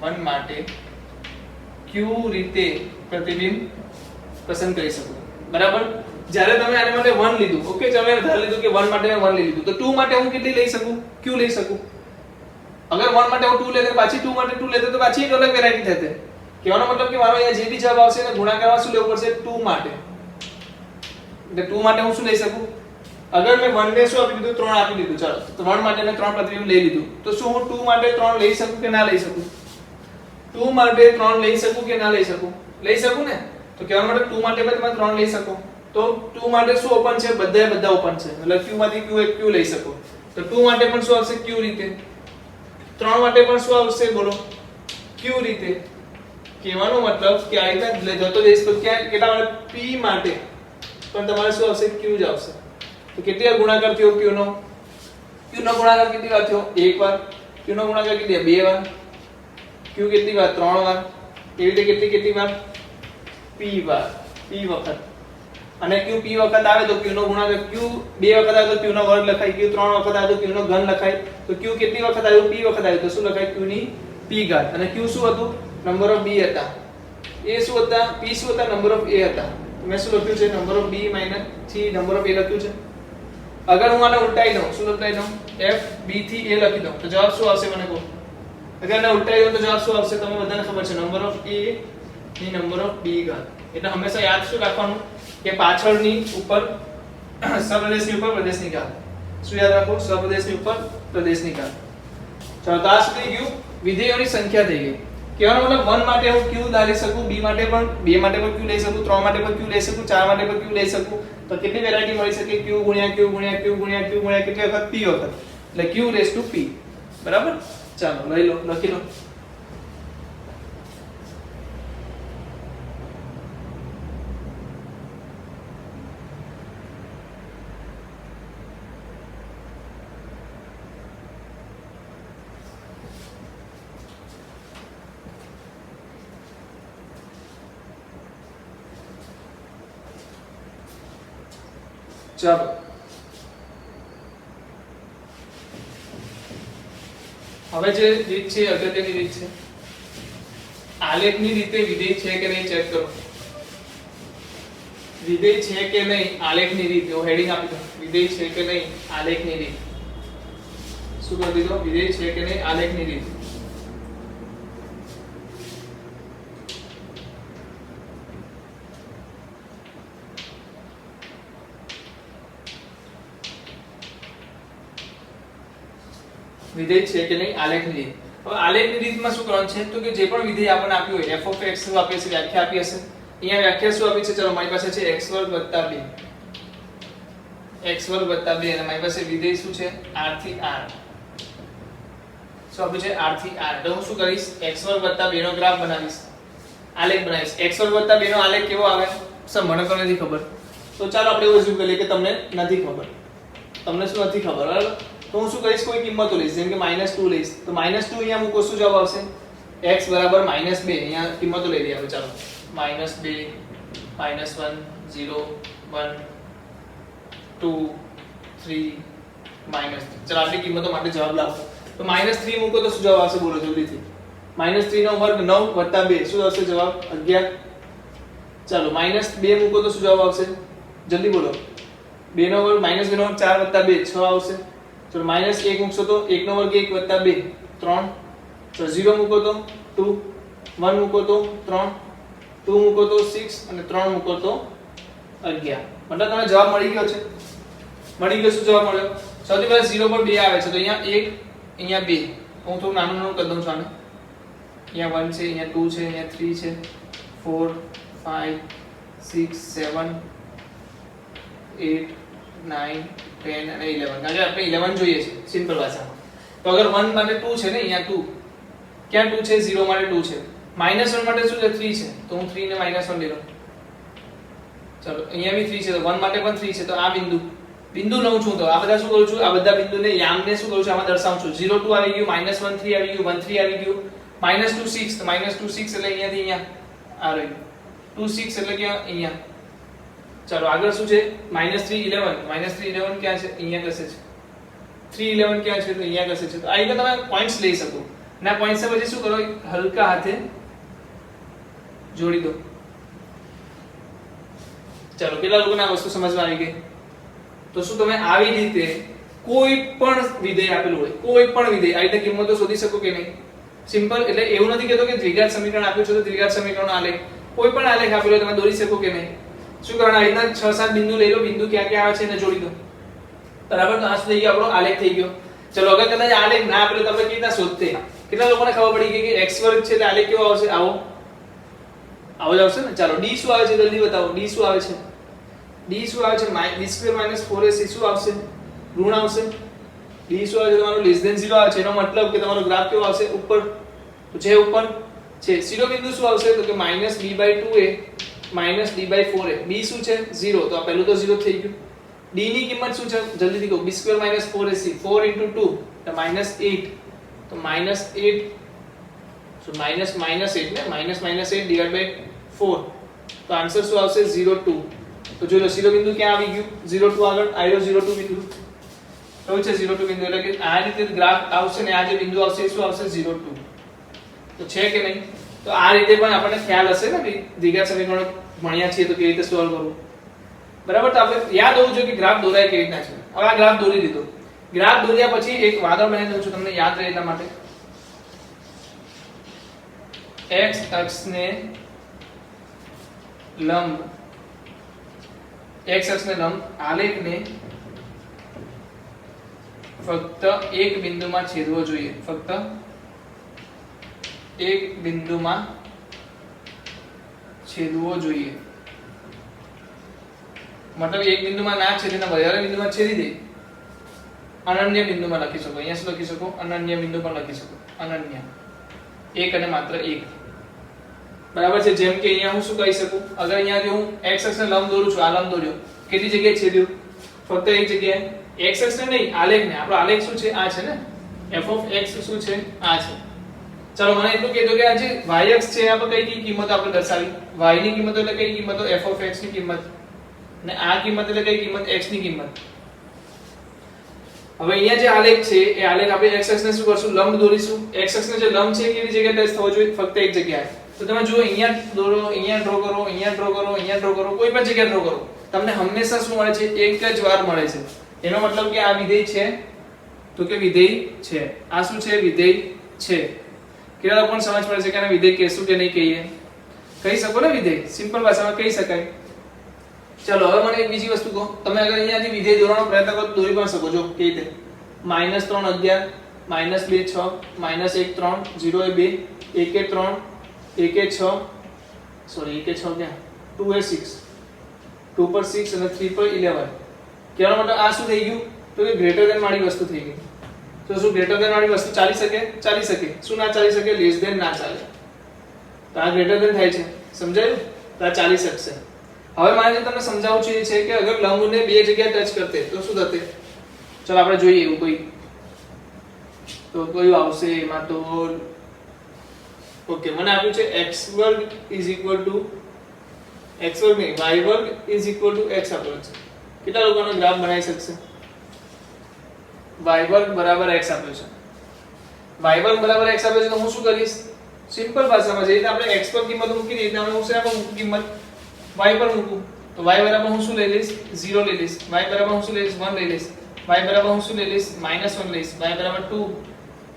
1 માટે q રીતે પ્રતિબિંબ પસંદ કરી શકું, બરાબર. જ્યારે તમે આને માટે 1 લીધું, ઓકે, તમે ધારી લીધું કે 1 માટે મેં 1 લઈ લીધું, તો 2 માટે હું કેટલી લઈ શકું? q લઈ શકું. અગર 1 માટે હું 2 લેતો, પાછી 2 માટે 2 લેતો, તો પાછી એક અલગ વેરાયટી થશે. કહેવાનો મતલબ કે મારો અહીંયા જે બી જવાબ આવશે એને ગુણાકારમાં શું લેવું પડશે? 2 માટે. એટલે 2 માટે હું શું લઈ શકું? અગર મેં 1 ને શું આપી દીધું? 3 આપી દીધું, ચાલો તો 1 માટે મેં 3 પ્રતિબિંબ લઈ લીધું, તો શું હું 2 માટે 3 લઈ શકું કે ના લઈ શકું? 2 માટે 3 લઈ શકું કે ના લઈ શકું? લઈ શકું ને. તો કહેવાનો મતલબ 2 માટે તમે 3 લઈ શકો. તો 2 માટે શું ઓપન છે? બધા ઓપન છે, એટલે q માંથી q એક q લઈ શકો. તો 2 માટે પણ શું આવશે? q રીતે. 3 માટે પણ શું આવશે? બોલો, q રીતે. કહેવાનો મતલબ કે આ રીતે જતો જઈશ તો ક્યાં કેટલા માટે? p માટે પણ તમારે શું આવશે? q જ આવશે. તો કેટલી વાર ગુણાકાર થયો q નો? q નો ગુણાકાર કેટલી વાર થયો? એક વાર. q નો ગુણાકાર કેટલી? બે વાર. q કેટલી વાર? 3 વાર. એવી રીતે કેટલી વાર? p વાર, p વખત. અને q p વખત આવે તો q નો ગુણાકાર, q 2 વખત આવે તો q નો વર્ગ લખાય, q 3 વખત આવે તો q નો ઘન લખાય. તો q કેટલી વખત આવ્યું? p વખત આવ્યું, તો શું લખાય? q ની p ઘાત. અને q શું હતું? નંબર ઓફ b હતા. a શું હતા? p શું હતા? નંબર ઓફ a હતા. મેં શું લખ્યું છે? Number of b - 3 number of a લખ્યું છે. અગર હું આને ઉલટાઈ દઉં, શું લખાઈ દઉં? f b થી a લખી દઉં, તો જવાબ શું આવશે મને કહો? અગર આને ઉલટાઈ દઉં તો જવાબ શું આવશે? તમને બધાને ખબર છે, નંબર ઓફ a ની નંબર ઓફ b ઘાત. એટલે હંમેશા યાદ શું રાખવાનું કે પાછળની ઉપર સપ્રદેશની ઉપર પ્રદેશની ઘાત. શું યાદ રાખો? સપ્રદેશની ઉપર પ્રદેશની ઘાત. ચાલો તો આ શું થઈ ગયું? વિધેયોની સંખ્યા થઈ ગઈ. કહેવાનો મતલબ 1 માટે હું q ધારી શકું, b માટે પણ 2 માટે પણ q લઈ શકું, 3 માટે પણ q લઈ શકું, 4 માટે પણ q લઈ શકું. તો કેટલી વેરાયટી મળી શકે? q ગુણ્યા q ગુણ્યા q ગુણ્યા q ગુણ્યા કેટલી વખત? p વખત. એટલે q રેઝ ટુ p. બરાબર. ચાલો લઈ લો, લખી લો. ચાલો હવે જે રીત છે અગત્યની રીત છે, આલેખની રીતે વિધેય છે કે નહીં ચેક કરો. વિધેય છે કે નહીં આલેખની રીત, એવો હેડિંગ આપી દો. વિધેય છે કે નહીં આલેખની રીત. શું કરી દીધો? વિધેય છે કે નહીં આલેખની રીત. વિધેય છે કે નહીં આલેખની રીત. હવે આલેખની રીતમાં શું કરવાનું છે? તો કે જે પણ વિધેય આપણને આપ્યું હોય, f of x શું આપી છે? વ્યાખ્યા આપી હશે. અહીંયા વ્યાખ્યા શું આપી છે? ચલો મારી પાસે છે x2 + 2 x2 + 2 અને મારી પાસે વિધેય શું છે? r થી r. શું આપ્યું છે? r થી r. તો હું શું કરીશ? x2 + 2 નો ગ્રાફ બનાવીશ, આલેખ બનાવીશ. x2 + 2 નો આલેખ કેવો આવે? સર મને તો નથી ખબર. તો ચાલો આપણે એવું અઝ્યુમ કરીએ કે તમને નથી ખબર. તમને શું નથી ખબર? બરાબર. તો હું શું કરીશ? કોઈ કિંમતો લઈશ, જેમ કે -2 લઈશ. તો -2 અહીંયા મૂકો, શું જવાબ આવશે? x = -2. અહીંયા કિંમતો લઈ લઈએ આપણે. ચાલો -2 -1 0 1 2 3 -3. ચાલો આટલી કિંમતો માટે જવાબ લાવો. તો -3 મૂકો તો શું જવાબ આવશે? બોલો જલ્દીથી. -3 નો વર્ગ 9 + 2 શું આવશે જવાબ? 11. ચાલો -2 મૂકો તો શું જવાબ આવશે? જલ્દી બોલો. 2 નો વર્ગ -2 નો વર્ગ 4 + 2 6 આવશે. ચલો -1 મૂકશો તો 1 નો વર્ગ 1 + 2 3. ચલો 0 મૂકો તો 2, 1 મૂકો તો 3, 2 મૂકો તો 6 અને 3 મૂકો તો 11. મતલબ તમને જવાબ મળી ગયો છે. મળી ગયો. શું જવાબ મળ્યો? સૌથી પહેલા 0 પર 2 આવે છે તો અહીંયા 1 અહીંયા 2 હું થોડું નાનું નાનું કરી દઉં છું આને અહીંયા 1 છે અહીંયા 2 છે અહીંયા 3 છે 4 5 6 7 8 9 10 અને 11 કારણ કે આપણે 11 જોઈએ છે સિમ્પલ ભાષામાં તો અગર 1 માટે 2 છે ને અહીંયા 2 ક્યાં 2 છે 0 માટે 2 છે -1 માટે શું છે 3 છે તો હું 3 ને -1 લઈ લઉં ચલો અહીંયા બી 3 છે તો 1 માટે પણ 3 છે તો આ બિંદુ લઉં છું તો આ બધા શું કરું છું આ બધા બિંદુને યામને શું કરું છું આમાં દર્શાવું છું 0 2 આવી ગયું -1 3 આવી ગયું 1 3 આવી ગયું -2 6 તો -2 6 એટલે અહીંયાથી અહીંયા આ રહ્યું 2 6 એટલે કે અહીંયા ચલો આગળ શું છે -3 11 -3 11 ક્યાં છે અહીંયા કશે છે 3 11 ક્યાં છે તો અહીંયા કશે છે તો આ રીતે તમે પોઈન્ટ્સ લઈ શકો અને આ પોઈન્ટ્સ પછી શું કરો હલકા હાથે જોડી દો ચલો કેટલા લોકોને આ વસ્તુ સમજમાં આવી ગઈ તો શું તમે આવી રીતે કોઈ પણ વિધેય આપેલું હોય કોઈ પણ વિધેય આ રીતે કિંમતો શોધી શકો કે નહીં સિમ્પલ એટલે એવું નથી કહેતો કે દ્વિઘાત સમીકરણ આપ્યું છે તો દ્વિઘાત સમીકરણનો આલેખ કોઈ પણ આલેખ આપેલો તમે દોરી શકો કે નહીં શું કરવાનું આ રીતના 6 7 બિંદુ લઈ લો બિંદુ ક્યાં ક્યાં આવે છે એને જોડી દો બરાબર તો આ થઈ ગયો આપણો આલેખ થઈ ગયો ચલો અગર કદાચ આલેખ ના આપેલો તો આપણે કેવી રીતના શોધતે કેટલા લોકોને ખબર પડી ગઈ કે x વર્ગ છે એટલે આલેખ કેવો આવશે આવો જ આવશે ને ચાલો d શું આવે છે જલ્દી બતાવો d શું આવે છે d શું આવે છે d2 4ac શું આવશે ઋણ આવશે d શું આવે છે તમારો <0 આવે છે એનો મતલબ કે તમારો ગ્રાફ કેવો આવશે ઉપર તો જે ઉપર છે શિરોબિંદુ શું આવશે તો કે -b/2a -d/4a b શું છે 0 તો આ પહેલું તો 0 થઈ ગયું d ની કિંમત શું છે જલ્દીથી કહો b2 4ac 4 * 2 તો -8 તો -8 so -8 ને -8 / 4 તો આન્સર શું આવશે 0 2 તો જો લો શિરોબિંદુ ક્યાં આવી ગયું 0 2 આગળ આવ્યો 0 2 બિંદુ તો છે 0 2 બિંદુ એટલે કે આ રીતે ગ્રાફ આવશે ને આ જે બિંદુ આવશે શું આવશે 0 2 તો છે કે નહીં તો આ રીતે પણ આપણને ખ્યાલ હશે ને કે દ્વિઘાત સમીકરણો ભણ્યા છીએ તો કેવી રીતે સોલ્વ કરવું બરાબર તો આપણે યાદ હોવું જોઈએ કે ગ્રાફ દોરાય કેવી રીતના છે હવે આ ગ્રાફ દોરી દીધો ગ્રાફ દોર્યા પછી એક વાદળ બનાવી દઉં છું તમને યાદ રહે એટલા માટે x અક્ષને લંબ x અક્ષને લંબ આલેખને ફક્ત એક બિંદુમાં છેદવો જોઈએ ફક્ત એક બિંદુમાં છેદવો જોઈએ મતલબ એક બિંદુમાં ના છેદીને વધારે બિંદુમાં છેદી દે અનન્ય બિંદુમાં લખી શકો અહીંયા શું લખી શકો અનન્ય બિંદુ પણ લખી શકો અનન્ય એક અને માત્ર એક બરાબર છે જેમ કે અહીંયા હું શું કહી શકું અગર અહીંયા જો હું x અક્ષને લંબ દોરું છું આ લંબ દોર્યો કેટલી જગ્યાએ છેદ્યું ફક્ત એક જગ્યાએ x અક્ષને નહીં આલેખને આપણો આલેખ શું છે આ છે ને f of x શું છે આ છે ચલો મને એટલું કહેજો કે આ જે y અક્ષ છે આપણે કઈ કિંમત આપણે દર્શાવી y ની કિંમત એટલે કઈ કિંમતો f of x ની કિંમત અને આ કિંમત એટલે કઈ કિંમત x ની કિંમત હવે અહીંયા જે આલેખ છે એ આલેખ આપણે x અક્ષને શું કરશું લંબ દોરીશું x અક્ષને જે લંબ છે કેવી જગ્યાએ ટચ થવો જોઈએ ફક્ત એક જગ્યાએ તો તમે જુઓ અહીંયા દોરો અહીંયા ડ્રો કરો અહીંયા ડ્રો કરો અહીંયા ડ્રો કરો કોઈ પણ જગ્યાએ ડ્રો કરો તમને હંમેશા શું મળે છે એક જ વાર મળે છે એનો મતલબ કે આ વિધેય છે તો કે વિધેય છે આ શું છે વિધેય છે કેટલા લોકોને સમજ પડે છે કે આને વિધેય કહેશું કે નહીં કહીએ કહી શકો ને વિધેય સિમ્પલ ભાષામાં કહી શકાય ચલો હવે મને એક બીજી વસ્તુ કહો તમે અગર અહીંયાથી વિધેય દોરવાનો પ્રયત્ન કરો તો દોરી પણ શકો છો કેવી રીતે -3 11 -2 6 -1 3 0 2 1 3 1 6 સોરી 1 6 ક્યાં 2 6 2 પર 6 અને 3 પર 11 કેનો મતલબ આ શું થઈ ગયું તો કે ગ્રેટર ધેન વાળી વસ્તુ થઈ ગઈ તો શું ગ્રેટર ધેન વાળી વસ્તુ ચાલી શકે શું ના ચાલી શકે લેસ ધેન ના ચાલે તો આ ગ્રેટર ધેન થાય છે સમજાયું તો આ ચાલી શકશે હવે મારે જે તમને સમજાવવું છે કે અગર લંબને બે જગ્યાએ ટચ કરતે તો શું થતે ચલો આપણે જોઈએ એવું કોઈ તો કયું આવશે એમાં તો ઓકે મને આપ્યું છે x વર્ગ x વર્ગ નહીં y વર્ગ x આપ્યો છે કેટલા લોકોનો ગ્રાફ બનાવી શકશે y વર્ગ બરાબર x આપ્યો છે y વર્ગ બરાબર x આપ્યો છે તો હું શું કરીશ સિમ્પલ ભાષામાં જે રીતે આપણે x પર કિંમત મૂકી દીધી આપણે હું શેના પર મૂકું કિંમત y પર મૂકું તો y બરાબર હું શું લઈ લઈશ 0 લઈ લઈશ y બરાબર હું શું લઈ લઈશ 1 લઈ લઈશ y બરાબર હું શું લઈ લઈશ -1 લઈશ y બરાબર 2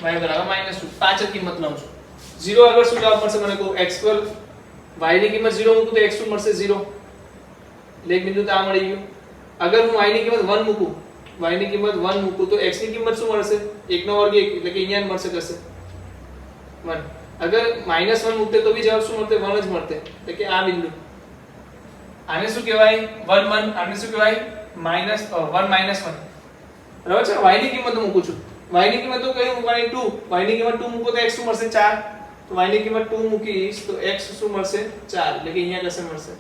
y બરાબર -2 પાંચ જ કિંમત લઉં છું 0 આગળ શું જવાબ મળશે મને કહો x પર y ની કિંમત 0 મૂકું તો x2 મળશે 0 એટલે એક બિંદુ તો આ મળી ગયું અગર હું y ની કિંમત 1 મૂકું y ની કિંમત 1 મૂકું તો x ની કિંમત શું મળશે? 1 નો વર્ગ 1 એટલે કે અહીંયા મળશે કશે 1. અગર -1 મૂકતે તો બી જવાબ શું મળતે? 1 જ મળતે. એટલે કે આ બિંદુ આને શું કહેવાય? 1 1. આને શું કહેવાય? -1 -1. બરાબર છે. y ની કિંમત મૂકું છું. y ની કિંમત તો કઈ મૂકવાની? 2. y ની કિંમત 2 મૂકો તો x શું મળશે? 4. તો y ની કિંમત 2 મૂકીશ તો x શું મળશે? 4. એટલે કે અહીંયા કશે મળશે.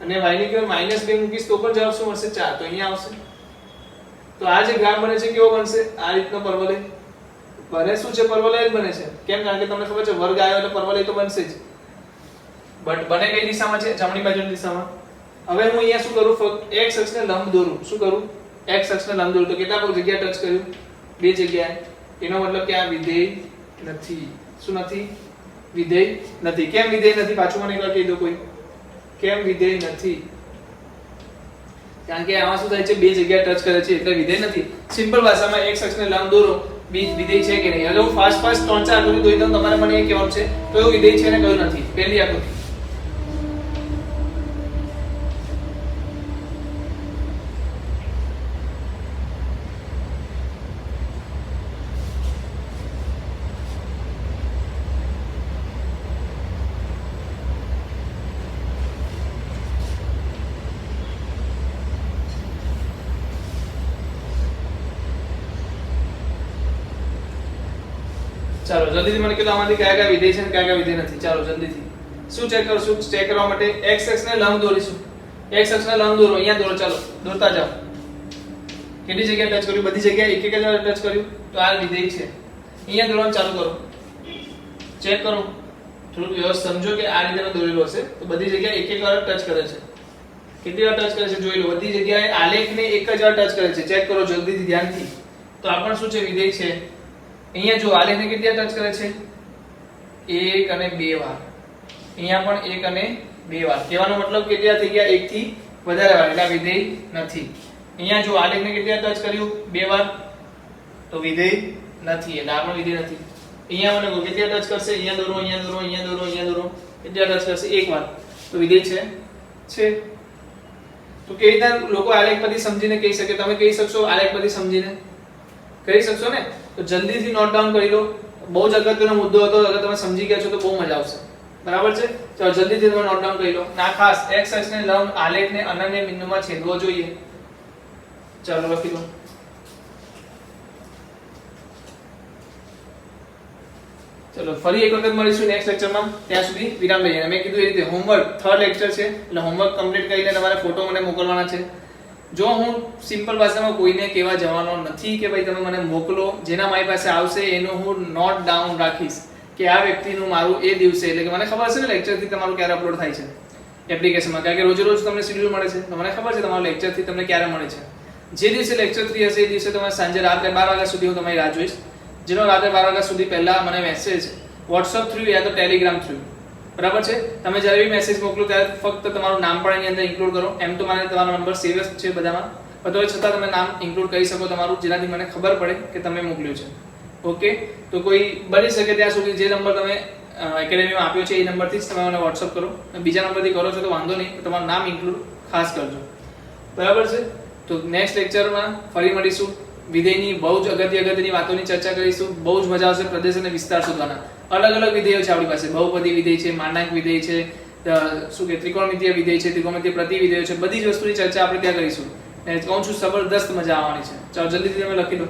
અને y ની કિંમત -2 મૂકીશ તો પણ જવાબ શું મળશે? 4. તો અહીંયા આવશે. તો આ જે ગ્રાફ બને છે કેવો બનશે? આ રીતનો પરવલય બને. શું છે? પરવલય જ બને છે. કેમ? કારણ કે તમને ખબર છે વર્ગ આવ્યો એટલે પરવલય તો બનશે જ. બટ બને કઈ દિશામાં છે? જમણી બાજુની દિશામાં. હવે હું અહીંયા શું કરું? ફક્ત x અક્ષને લંબ દોરું. શું કરું? x અક્ષને લંબ દોરું. તો કેટલા પર જગ્યા ટચ કર્યું? બે જગ્યાએ. એનો મતલબ કે આ વિધેય નથી. શું નથી? વિધેય નથી. કેમ વિધેય નથી? પાછું મને એકવાર કહી દો કોઈ. કેમ વિધેય નથી? કારણ કે આમાં શું થાય છે? બે જગ્યા ટચ કરે છે એટલે વિધેય નથી. સિમ્પલ ભાષામાં x અક્ષને લંબ દોરો, વિધેય છે કે નહીં? હવે હું ફાસ્ટ 3-4 આકૃતિ દોરી દઉં, તમારે મને એ કહેવાનું છે કયું વિધેય છે ને કયું નથી. પહેલી આકૃતિ. ચાલો જલ્દીથી મને કહેજો આમાંથી કયા કયા વિધેય છે અને કયા કયા વિધેય નથી. ચાલો જલ્દીથી. શું ચેક કરશું? ચેક કરવા માટે x અક્ષને લંબ દોરીશું. x અક્ષને લંબ દોરો. અહીંયા દોરો. ચાલો દોરતા જાઓ. કેટલી જગ્યાએ ટચ કર્યું? બધી જગ્યાએ એક એક જ ટચ કર્યું. તો આ વિધેય છે. અહીંયા દોરવાનું ચાલુ કરો. ચેક કરો. થોડું વ્યવસ્થિત સમજો કે આ રીતે દોરેલો હશે તો બધી જગ્યાએ એક એક વાર ટચ કરે છે. કેટલી વાર ટચ કરે છે જોઈ લો. બધી જગ્યાએ આલેખને એક જ વાર ટચ કરે છે. ચેક કરો જલ્દીથી ધ્યાનથી. તો આ પણ શું છે? વિધેય છે. અહીંયા જો આલેખને કેટલી વાર ટચ કરે છે? 1 અને 2 વાર. અહીંયા પણ 1 અને 2 વાર. કહેવાનો મતલબ કેટલી વાર થઈ ગયા? 1 થી વધારે વાર. એટલે વિધેય નથી. અહીંયા જો આલેખને કેટલી વાર ટચ કર્યું? 2 વાર. તો વિધેય નથી. એટલે આ પણ વિધેય નથી. અહીંયા મને કેટલી વાર ટચ કરશે? અહીંયા દોરો, અહીંયા દોરો, અહીંયા દોરો, અહીંયા દોરો. કેટલી વાર ટચ કરશે? 1 વાર. તો વિધેય છે. તો કેવી રીતે લોકો આલેખ પરથી સમજીને કહી શકે? તમે કહી શકશો આલેખ પરથી સમજીને? કરી શકશો ને? તો જલ્દીથી નોટ ડાઉન કરી લો. બહુ જ અગત્યનો મુદ્દો હતો. અગર તમે સમજી ગયા છો તો બહુ મજા આવશે. બરાબર છે? ચાલો જલ્દીથી તમે નોટ ડાઉન કરી લો. ના ખાસ x અક્ષને લંબ આલેખને અનન્ય બિંદુમાં છેદવો જોઈએ. ચાલો લખી દો. ચલો ફરી એક વખત મળીશું નેક્સ્ટ લેક્ચરમાં. ત્યાં સુધી વિરામ લઈએ. મેં કીધું એ રીતે હોમવર્ક થર્ડ લેક્ચર છે એટલે હોમવર્ક કમ્પ્લીટ કરીને તમારે ફોટો મને મોકલવાના છે. જો હું સિમ્પલ ભાષામાં કોઈને કહેવા જવાનો નથી કે ભાઈ તમે મને મોકલો, જેના મારી પાસે આવશે એનું હું નોટ ડાઉન રાખીશ કે આ વ્યક્તિનું મારું એ દિવસે, એટલે કે મને ખબર છે ને લેક્ચરથી તમારું ક્યારે અપલોડ થાય છે એપ્લિકેશનમાં, કારણ કે રોજ રોજ તમને શેડ્યુલ મળે છે તો મને ખબર છે તમારું લેક્ચરથી તમને ક્યારે મળે છે. જે દિવસે લેક્ચર 3 હશે એ દિવસે તમે સાંજે રાત્રે 12 વાગ્યા સુધી હું તમારી રાહ જોઈશ. જેનો રાત્રે 12 વાગ્યા સુધી પહેલા મને મેસેજ WhatsApp થ્રુ યા તો Telegram થ્રુ, બરાબર છે? તમે જ્યારે બી મેસેજ મોકલો ત્યારે ફક્ત તમારું નામ પણ એની અંદર ઇન્ક્લુડ કરો. એમ તો મારે તમારો નંબર સેવ જ છે બધામાં, પણ તો છતાં તમે નામ ઇન્ક્લુડ કરી શકો તમારું, જેનાથી મને ખબર પડે કે તમે મોકલ્યું છે. ઓકે, તો કોઈ બની શકે ત્યાં સુધી જે નંબર તમે એકેડેમીમાં આપ્યો છે એ નંબરથી જ તમે મને WhatsApp કરો. બીજા નંબરથી કરો છો તો વાંધો નહીં, તમારું નામ ઇન્ક્લુડ ખાસ કરજો. બરાબર છે? તો નેક્સ્ટ લેક્ચરમાં ફરી મળીશું. વિધેયની બહુ જ અગત્યની વાતોની ચર્ચા કરીશું. બહુ જ મજા આવશે પ્રદેશ અને વિસ્તાર શોધવાના. અલગ અલગ વિધેયો છે આપણી પાસે. બહુપદી વિધેય છે, માનાંક વિધેય છે, શું કે ત્રિકોણમિતીય વિધેય છે, ત્રિકોણમિતીય પ્રતિવિધેય છે. બધી જ વસ્તુની ચર્ચા આપણે ત્યાં કરીશું. અને કહું છું જબરદસ્ત મજા આવવાની છે. ચાલો જલ્દીથી તમે લખી દો.